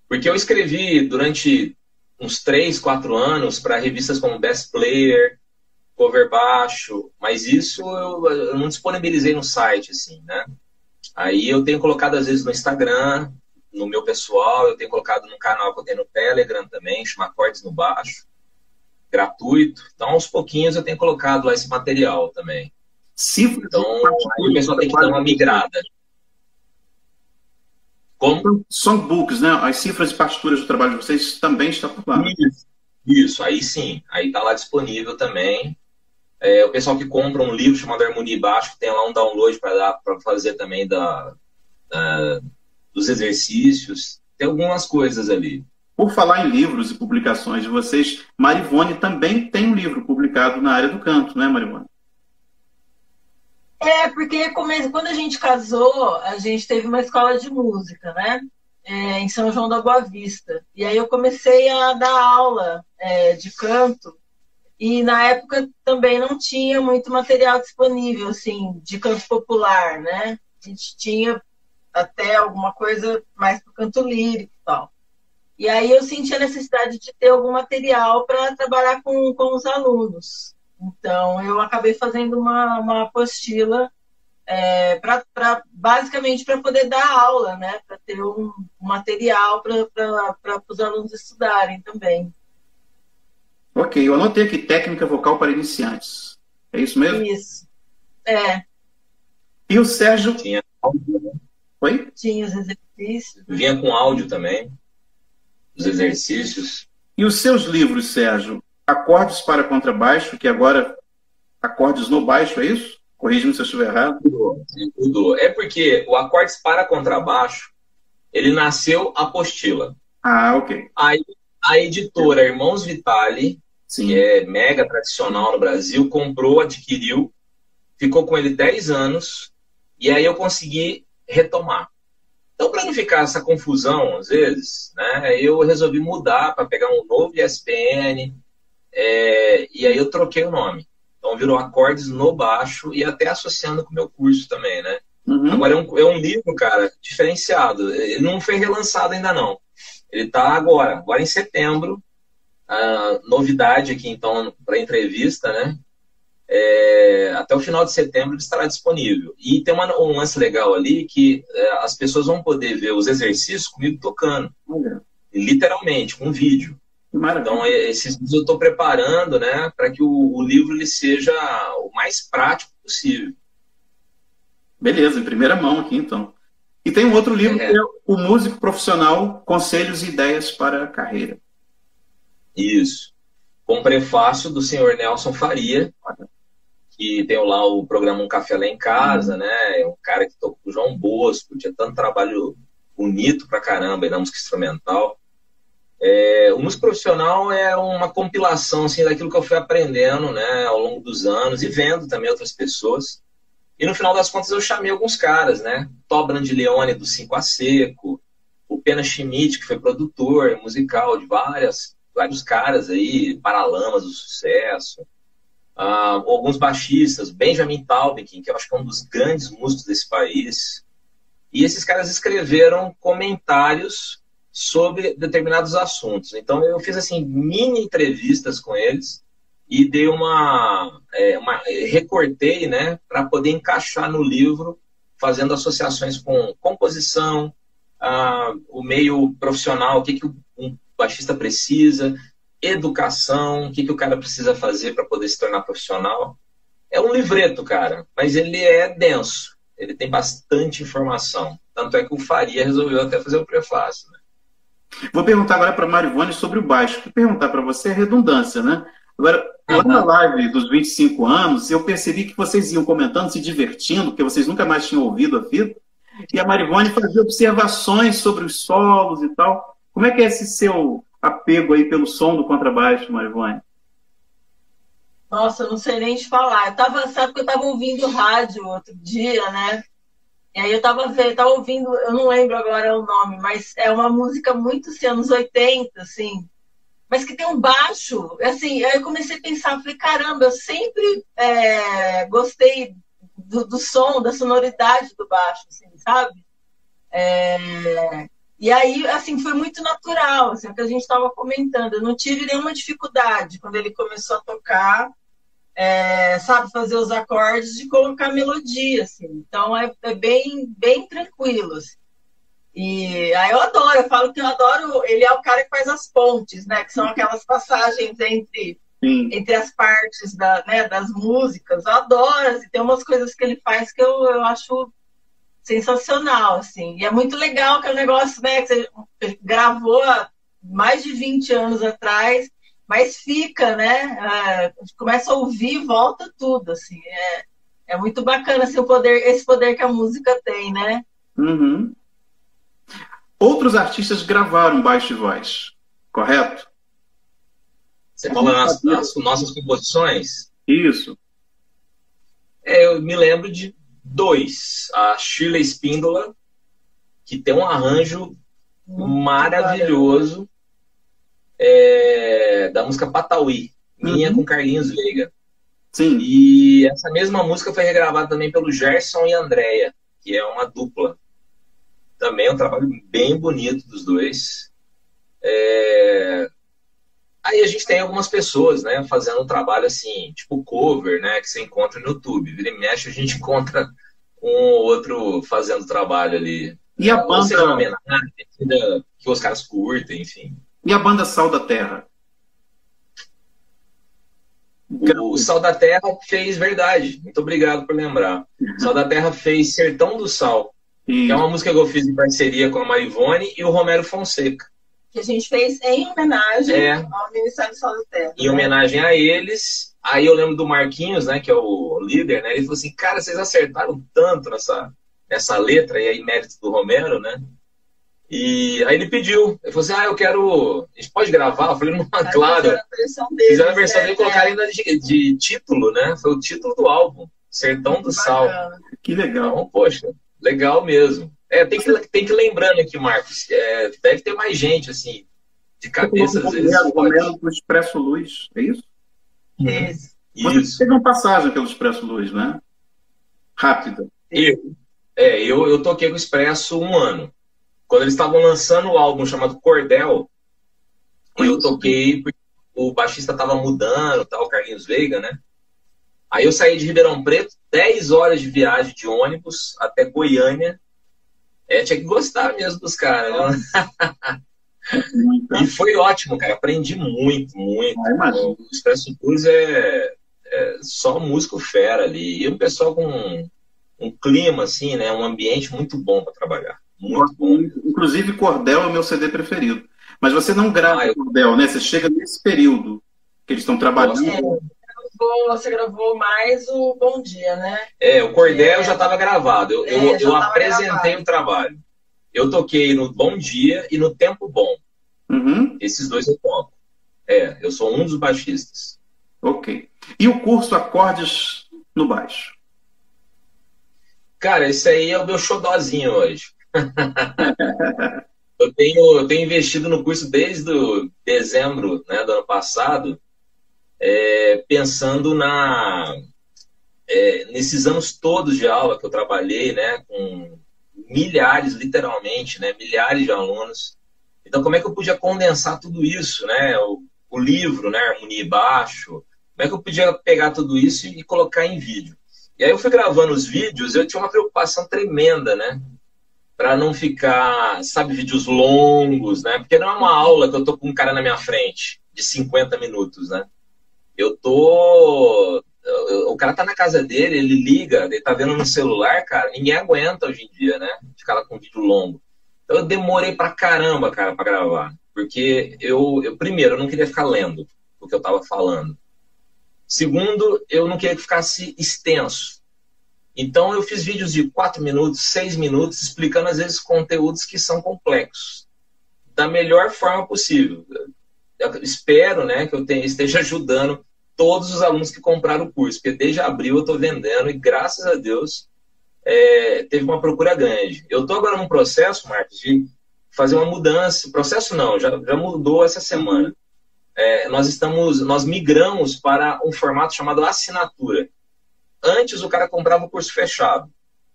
Porque eu escrevi durante uns 3, 4 anos para revistas como Best Player, Cover Baixo, mas isso eu não disponibilizei no site, assim, né? Aí eu tenho colocado às vezes no Instagram, no meu pessoal, eu tenho colocado no canal que eu tenho no Telegram também, chama Acordes no Baixo, gratuito. Então, aos pouquinhos eu tenho colocado lá esse material também. Cifras, então, aí o pessoal tem que dar uma migrada. Como? Songbooks, né? As cifras e partituras do trabalho de vocês também estão por lá. Isso, aí sim. Aí está lá disponível também. O pessoal que compra um livro chamado Harmonia e Baixo, tem lá um download para fazer também dos exercícios. Tem algumas coisas ali. Por falar em livros e publicações de vocês, Marivone também tem um livro publicado na área do canto, né, Marivone? Porque quando a gente casou, a gente teve uma escola de música, né? Em São João da Boa Vista. E aí eu comecei a dar aula de canto. E na época também não tinha muito material disponível, assim, de canto popular, né? A gente tinha até alguma coisa mais para o canto lírico e tal. E aí eu senti a necessidade de ter algum material para trabalhar com os alunos. Então eu acabei fazendo uma apostila basicamente para poder dar aula, né? Para ter um material para os alunos estudarem também. Ok, eu anotei aqui técnica vocal para iniciantes. É isso mesmo? Isso. E o Sérgio... Tinha. Oi? Tinha os exercícios. Vinha com áudio também, os exercícios. E os seus livros, Sérgio? Acordes para contrabaixo, que agora acordes no baixo, é isso? Corrija-me se eu estiver errado. Tudo. É porque o Acordes para Contrabaixo, ele nasceu apostila. Ah, ok. Aí a editora Irmãos Vitali, Sim. que é mega tradicional no Brasil, comprou, adquiriu, ficou com ele 10 anos, e aí eu consegui retomar. Então, para não ficar essa confusão, às vezes, né, eu resolvi mudar para pegar um novo ISBN, e aí eu troquei o nome. Então, virou Acordes no Baixo e até associando com o meu curso também, né? Uhum. Agora, é um livro, cara, diferenciado. Ele não foi relançado ainda, não. Ele está agora em setembro. A novidade aqui, então, para entrevista, né? Até o final de setembro ele estará disponível. E tem um lance legal ali que as pessoas vão poder ver os exercícios comigo tocando. Uhum. Literalmente, com vídeo. Maravilha. Então, esses vídeos eu estou preparando, né, para que o livro ele seja o mais prático possível. Beleza, em primeira mão aqui, então. E tem um outro livro que é O Músico Profissional, Conselhos e Ideias para a Carreira. Isso. Com prefácio do senhor Nelson Faria, que tem lá o programa Um Café Lá em Casa, né? É um cara que tocou com o João Bosco, tinha tanto trabalho bonito pra caramba aí na música instrumental. O músico profissional é uma compilação assim, daquilo que eu fui aprendendo, né, ao longo dos anos e vendo também outras pessoas. E no final das contas eu chamei alguns caras, né? Tó Brandileone do Cinco a Seco, o Pena Schmidt, que foi produtor musical de vários caras aí, Paralamas do Sucesso, alguns baixistas, Benjamin Taubkin, que eu acho que é um dos grandes músicos desse país. E esses caras escreveram comentários sobre determinados assuntos. Então eu fiz assim mini entrevistas com eles e dei recortei, né, para poder encaixar no livro, fazendo associações com composição, o meio profissional, o que um baixista precisa, educação, o que o cara precisa fazer para poder se tornar profissional. É um livreto, cara, mas ele é denso, ele tem bastante informação. Tanto é que o Faria resolveu até fazer o prefácio, né? Vou perguntar agora para a Marivone sobre o baixo. Que perguntar para você é redundância, né? Agora, lá na live dos 25 anos, eu percebi que vocês iam comentando, se divertindo, porque vocês nunca mais tinham ouvido a fita, e a Marivone fazia observações sobre os solos e tal. Como é que é esse seu apego aí pelo som do contrabaixo, Marivone? Nossa, eu não sei nem te falar. Sabe que eu estava ouvindo rádio outro dia, né? E aí eu tava ouvindo, eu não lembro agora o nome, mas é uma música muito assim, anos 80, assim, mas que tem um baixo, assim, aí eu comecei a pensar, falei, caramba, eu sempre gostei do som, da sonoridade do baixo, assim, sabe? E aí, assim, foi muito natural, assim, o que a gente estava comentando, eu não tive nenhuma dificuldade quando ele começou a tocar, sabe, fazer os acordes, de colocar melodia, assim. Então é bem, bem tranquilo, assim. E aí eu falo que eu adoro, ele é o cara que faz as pontes, né, que são aquelas passagens entre as partes das músicas, eu adoro, assim, tem umas coisas que ele faz que eu acho sensacional, assim, e é muito legal que é um negócio, né, que você gravou há mais de 20 anos atrás, mas fica, né? Começa a ouvir e volta tudo, assim. É muito bacana assim, esse poder que a música tem, né? Uhum. Outros artistas gravaram baixo e voz. correto? Você fala nas nossas composições? Isso. Eu me lembro de dois. A Shirley Spíndola, que tem um arranjo maravilhoso, da música Patauí, minha com Carlinhos Veiga. Sim. E essa mesma música foi regravada também pelo Gerson e Andréia, que é uma dupla. Também é um trabalho bem bonito dos dois. Aí a gente tem algumas pessoas, né, fazendo um trabalho assim, tipo cover, né, que você encontra no YouTube. Vira e mexe, a gente encontra um ou outro fazendo trabalho ali. E a banda... seja uma homenagem, que os caras curtem, enfim. E a banda Sal da Terra? O Sal da Terra fez verdade. Muito obrigado por lembrar. Sal da Terra fez Sertão do Sal, que é uma música que eu fiz em parceria com a Marivone e o Romero Fonseca. Que a gente fez em homenagem ao Ministério do Sal da Terra. Em homenagem a eles. Aí eu lembro do Marquinhos, né, que é o líder, né? Ele falou assim, cara, vocês acertaram tanto nessa letra, e aí mérito do Romero, né? E aí ele pediu, ele falou assim, eu quero, a gente pode gravar? Eu falei, não, claro. Fizeram a versão dele e colocaram ainda de título, né? Foi o título do álbum, Sertão do Sal. Que legal. Então, poxa, legal mesmo. Tem que ir lembrando aqui, Marcos, deve ter mais gente, assim, de cabeça, às vezes. O Romero do Expresso Luz, é isso? Isso. Teve uma passagem pelo Expresso Luz, né? Rápida. Eu toquei com o Expresso 1 ano. Quando eles estavam lançando o álbum chamado Cordel, eu toquei porque o baixista estava mudando, o Carlinhos Veiga, né? Aí eu saí de Ribeirão Preto, 10 horas de viagem de ônibus até Goiânia. Tinha que gostar mesmo dos caras, né? E foi ótimo, cara. Aprendi muito. O Expresso Blues é só músico fera ali. E o pessoal com um clima, assim, né? Um ambiente muito bom para trabalhar. Muito bom. Inclusive, Cordel é o meu CD preferido. Mas você não grava Cordel, né? Você chega nesse período que eles estão trabalhando. Você gravou mais o Bom Dia, né? O Cordel já estava gravado. Eu apresentei o trabalho. Eu toquei no Bom Dia e no Tempo Bom. Esses dois eu toco. Eu sou um dos baixistas. Ok. E o curso Acordes no Baixo? Cara, esse aí é o meu xodózinho hoje. Eu tenho investido no curso desde dezembro, né, do ano passado, pensando nesses anos todos de aula que eu trabalhei, né, com milhares, literalmente, né, milhares de alunos. Então, como é que eu podia condensar tudo isso, né, o livro, né, Harmonia e Baixo, como é que eu podia pegar tudo isso e colocar em vídeo? E aí eu fui gravando os vídeos, eu tinha uma preocupação tremenda, né, para não ficar, sabe, vídeos longos, né? Porque não é uma aula que eu tô com um cara na minha frente, de 50 minutos, né? O cara tá na casa dele, ele liga, ele tá vendo no celular, cara, ninguém aguenta hoje em dia, né? Ficar lá com um vídeo longo. Então eu demorei pra caramba, cara, pra gravar. Porque primeiro, eu não queria ficar lendo o que eu tava falando. Segundo, eu não queria que ficasse extenso. Então eu fiz vídeos de 4 minutos, 6 minutos, explicando às vezes conteúdos que são complexos, da melhor forma possível. Eu espero, né, que eu esteja ajudando todos os alunos que compraram o curso, porque desde abril eu estou vendendo e graças a Deus teve uma procura grande. Eu estou agora num processo, Marcos, de fazer uma mudança. Processo não, já mudou essa semana. Nós migramos para um formato chamado assinatura. Antes o cara comprava o curso fechado,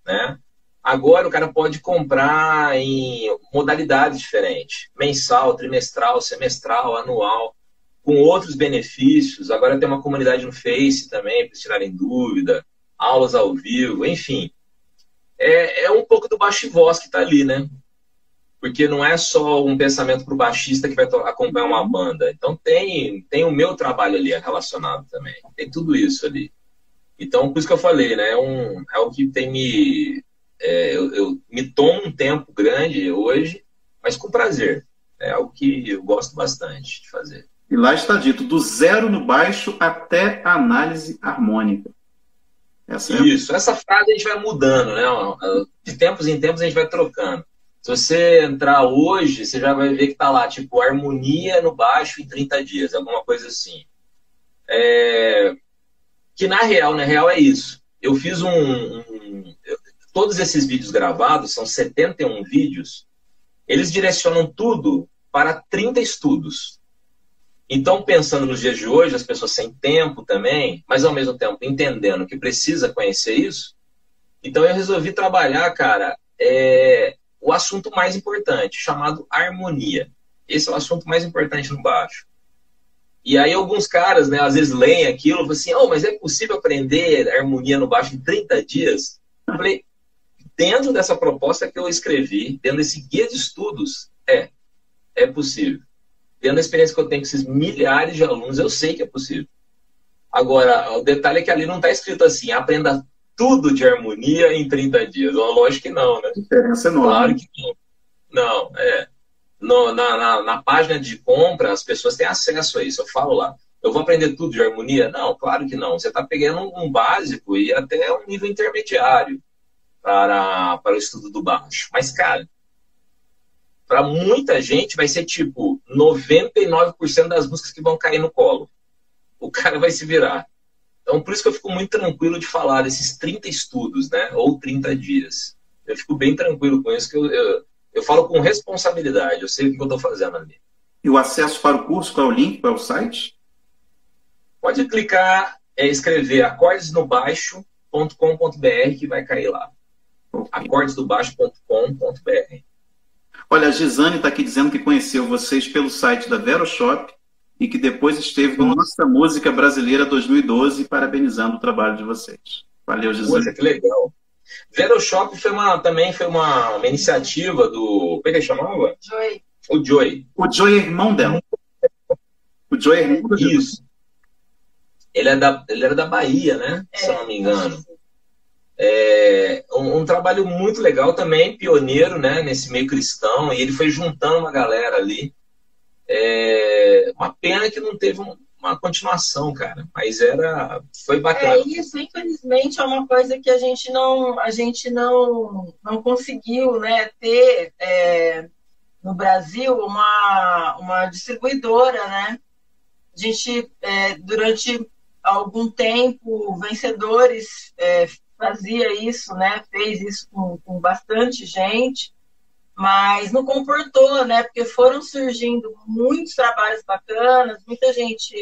né? Agora o cara pode comprar em modalidades diferentes. Mensal, trimestral, semestral, anual, com outros benefícios. Agora tem uma comunidade no Face também, para tirarem dúvida, aulas ao vivo, enfim. É um pouco do baixo e voz que está ali, né? Porque não é só um pensamento para o baixista que vai acompanhar uma banda. Então tem o meu trabalho ali relacionado também. Tem tudo isso ali. Então, por isso que eu falei, né? É o que tem eu me tomo um tempo grande hoje, mas com prazer. É algo que eu gosto bastante de fazer. E lá está dito, do zero no baixo até a análise harmônica. Essa frase a gente vai mudando, né? De tempos em tempos a gente vai trocando. Se você entrar hoje, você já vai ver que tá lá, tipo, harmonia no baixo em 30 dias, alguma coisa assim. Que na real é isso. Eu fiz todos esses vídeos gravados, são 71 vídeos, eles direcionam tudo para 30 estudos. Então, pensando nos dias de hoje, as pessoas sem tempo também, mas ao mesmo tempo entendendo que precisa conhecer isso, então eu resolvi trabalhar, cara, o assunto mais importante, chamado harmonia. Esse é o assunto mais importante no baixo. E aí alguns caras, né, às vezes leem aquilo e falam assim, mas é possível aprender harmonia no baixo em 30 dias? Eu falei, dentro dessa proposta que eu escrevi, dentro desse guia de estudos, é possível. Dentro da experiência que eu tenho com esses milhares de alunos, eu sei que é possível. Agora, o detalhe é que ali não está escrito assim, aprenda tudo de harmonia em 30 dias. Lógico que não, né? Diferença enorme. Claro que não. Não, na página de compra, as pessoas têm acesso a isso. Eu falo lá, eu vou aprender tudo de harmonia? Não, claro que não. Você está pegando um básico e até um nível intermediário para o estudo do baixo. Mas, cara, para muita gente vai ser tipo 99% das músicas que vão cair no colo. O cara vai se virar. Então, por isso que eu fico muito tranquilo de falar desses 30 estudos, né? Ou 30 dias. Eu fico bem tranquilo com isso, que eu falo com responsabilidade. Eu sei o que eu estou fazendo ali. E o acesso para o curso, qual é o link, qual é o site? Pode clicar, escrever acordesnobaixo.com.br que vai cair lá. Okay. acordesnobaixo.com.br. Olha, a Gisane está aqui dizendo que conheceu vocês pelo site da Veroshop e que depois esteve no Nossa Música Brasileira 2012, parabenizando o trabalho de vocês. Valeu, Gisane. Poxa, que legal. Veroshop também foi uma iniciativa do... Como é que ele chamava? Joy. O Joy. O Joy é irmão dela. O Joy é irmão dela. Isso. Ele era da Bahia, né? Se eu não me engano. Um trabalho muito legal também, pioneiro, né, nesse meio cristão, e ele foi juntando uma galera ali. Uma pena que não teve uma continuação, cara, mas foi bacana. Isso, infelizmente, é uma coisa que a gente não conseguiu, né, ter no Brasil uma distribuidora, né? A gente, durante algum tempo, Vencedores fazia isso, né? Fez isso com bastante gente, mas não comportou, né? Porque foram surgindo muitos trabalhos bacanas, muita gente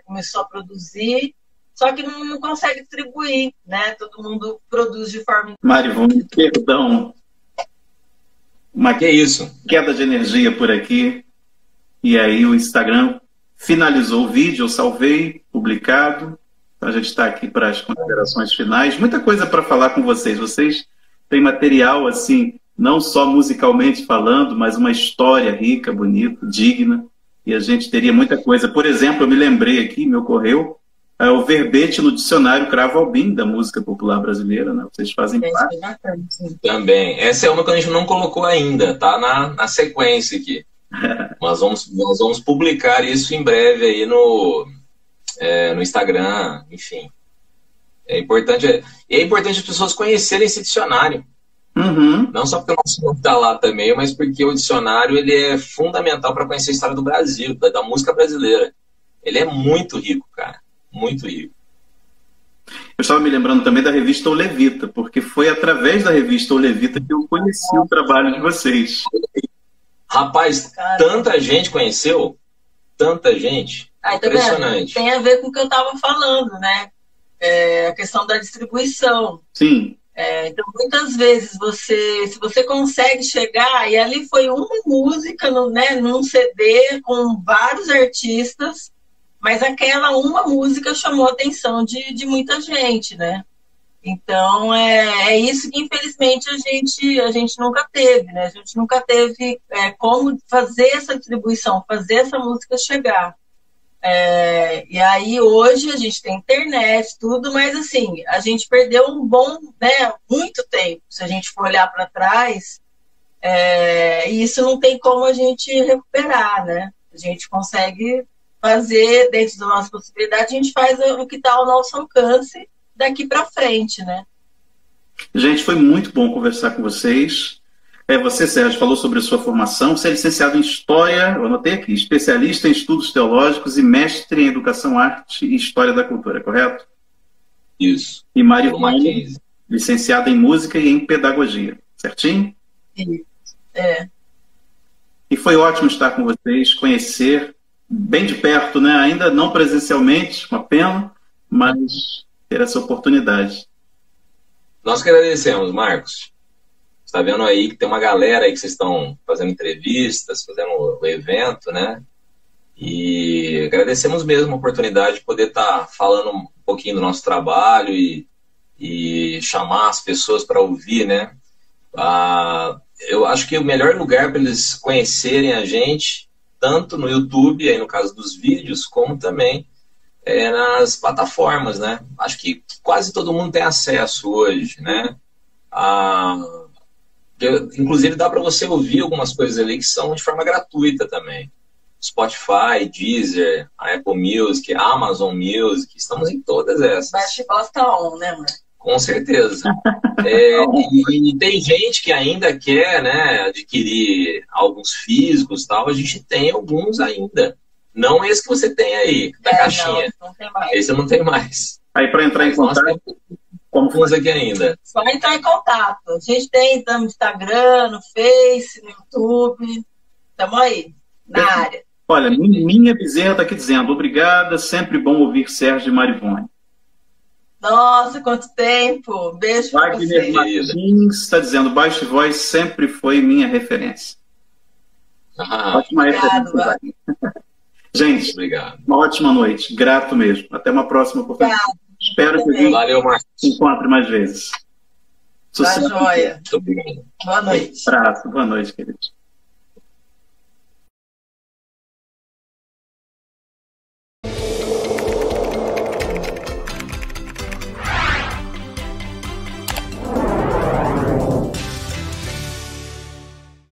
começou a produzir, só que não consegue distribuir, né? Todo mundo produz de forma... Marivone, perdão. Que é isso? Queda de energia por aqui. E aí o Instagram finalizou o vídeo, eu salvei, publicado. Então a gente está aqui para as considerações finais. Muita coisa para falar com vocês. Vocês têm material, assim, não só musicalmente falando, mas uma história rica, bonita, digna. E a gente teria muita coisa. Por exemplo, eu me lembrei aqui, me ocorreu, o verbete no dicionário Cravo Albim da música popular brasileira, né? Vocês fazem parte. Também. Essa é uma que a gente não colocou ainda, tá na sequência aqui. Nós vamos publicar isso em breve aí no Instagram, enfim. É importante as pessoas conhecerem esse dicionário. Uhum. Não só porque o nosso nome está lá também, mas porque o dicionário ele é fundamental para conhecer a história do Brasil, da música brasileira. Ele é muito rico, cara. Muito rico. Eu estava me lembrando também da revista O Levita, porque foi através da revista O Levita que eu conheci o trabalho de vocês. Rapaz, tanta gente conheceu, tanta gente. Impressionante. Tem a ver com o que eu estava falando, né? A questão da distribuição. Sim. Então, muitas vezes, se você consegue chegar, e ali foi uma música, num CD com vários artistas, mas aquela uma música chamou a atenção de muita gente, né? Então, é isso que, infelizmente, a gente nunca teve, né? A gente nunca teve como fazer essa distribuição, fazer essa música chegar. E aí, hoje, a gente tem internet, tudo, mas, assim, a gente perdeu muito tempo. Se a gente for olhar para trás, e isso não tem como a gente recuperar, né? A gente consegue fazer, dentro da nossa possibilidade, a gente faz o que está ao nosso alcance daqui para frente, né? Gente, foi muito bom conversar com vocês. Você, Sérgio, falou sobre a sua formação. Você é licenciado em História, eu anotei aqui, especialista em Estudos Teológicos e mestre em Educação, Arte e História da Cultura, correto? Isso. E Marivone, licenciada em Música e em Pedagogia, certinho? Isso. E foi ótimo estar com vocês, conhecer bem de perto, né? Ainda não presencialmente, uma pena, mas ter essa oportunidade. Nós que agradecemos, Marcos. Você está vendo aí que tem uma galera aí que vocês estão fazendo entrevistas, fazendo o evento, né? E agradecemos mesmo a oportunidade de poder estar falando um pouquinho do nosso trabalho e chamar as pessoas para ouvir, né? Eu acho que o melhor lugar para eles conhecerem a gente, tanto no YouTube, aí no caso dos vídeos, como também nas plataformas, né? Acho que quase todo mundo tem acesso hoje, né? Inclusive dá para você ouvir algumas coisas ali que são de forma gratuita também. Spotify, Deezer, a Apple Music, Amazon Music, estamos em todas essas. Bate bosta on, né, mano? Com certeza. E tem gente que ainda quer, né, adquirir alguns físicos e tal, a gente tem alguns ainda. Não esse que você tem aí, da caixinha. Não tem mais. Esse eu não tenho mais. Aí para entrar em contato, como faz aqui ainda? Só entrar em contato. A gente tem no Instagram, no Face, no YouTube. Estamos aí, na área. Olha, minha Bezerra está aqui dizendo, obrigada, sempre bom ouvir Sérgio e Marivone. Nossa, quanto tempo! Beijo para Wagner Martins está dizendo, Baixo Voz sempre foi minha referência. Ótima referência, Wagner. Gente, obrigado. Uma ótima noite. Grato mesmo. Até uma próxima oportunidade. Espero que a gente se encontre mais vezes. Sucesso. Tá joia. Muito obrigado. Boa noite. Abraço. Boa noite, queridos.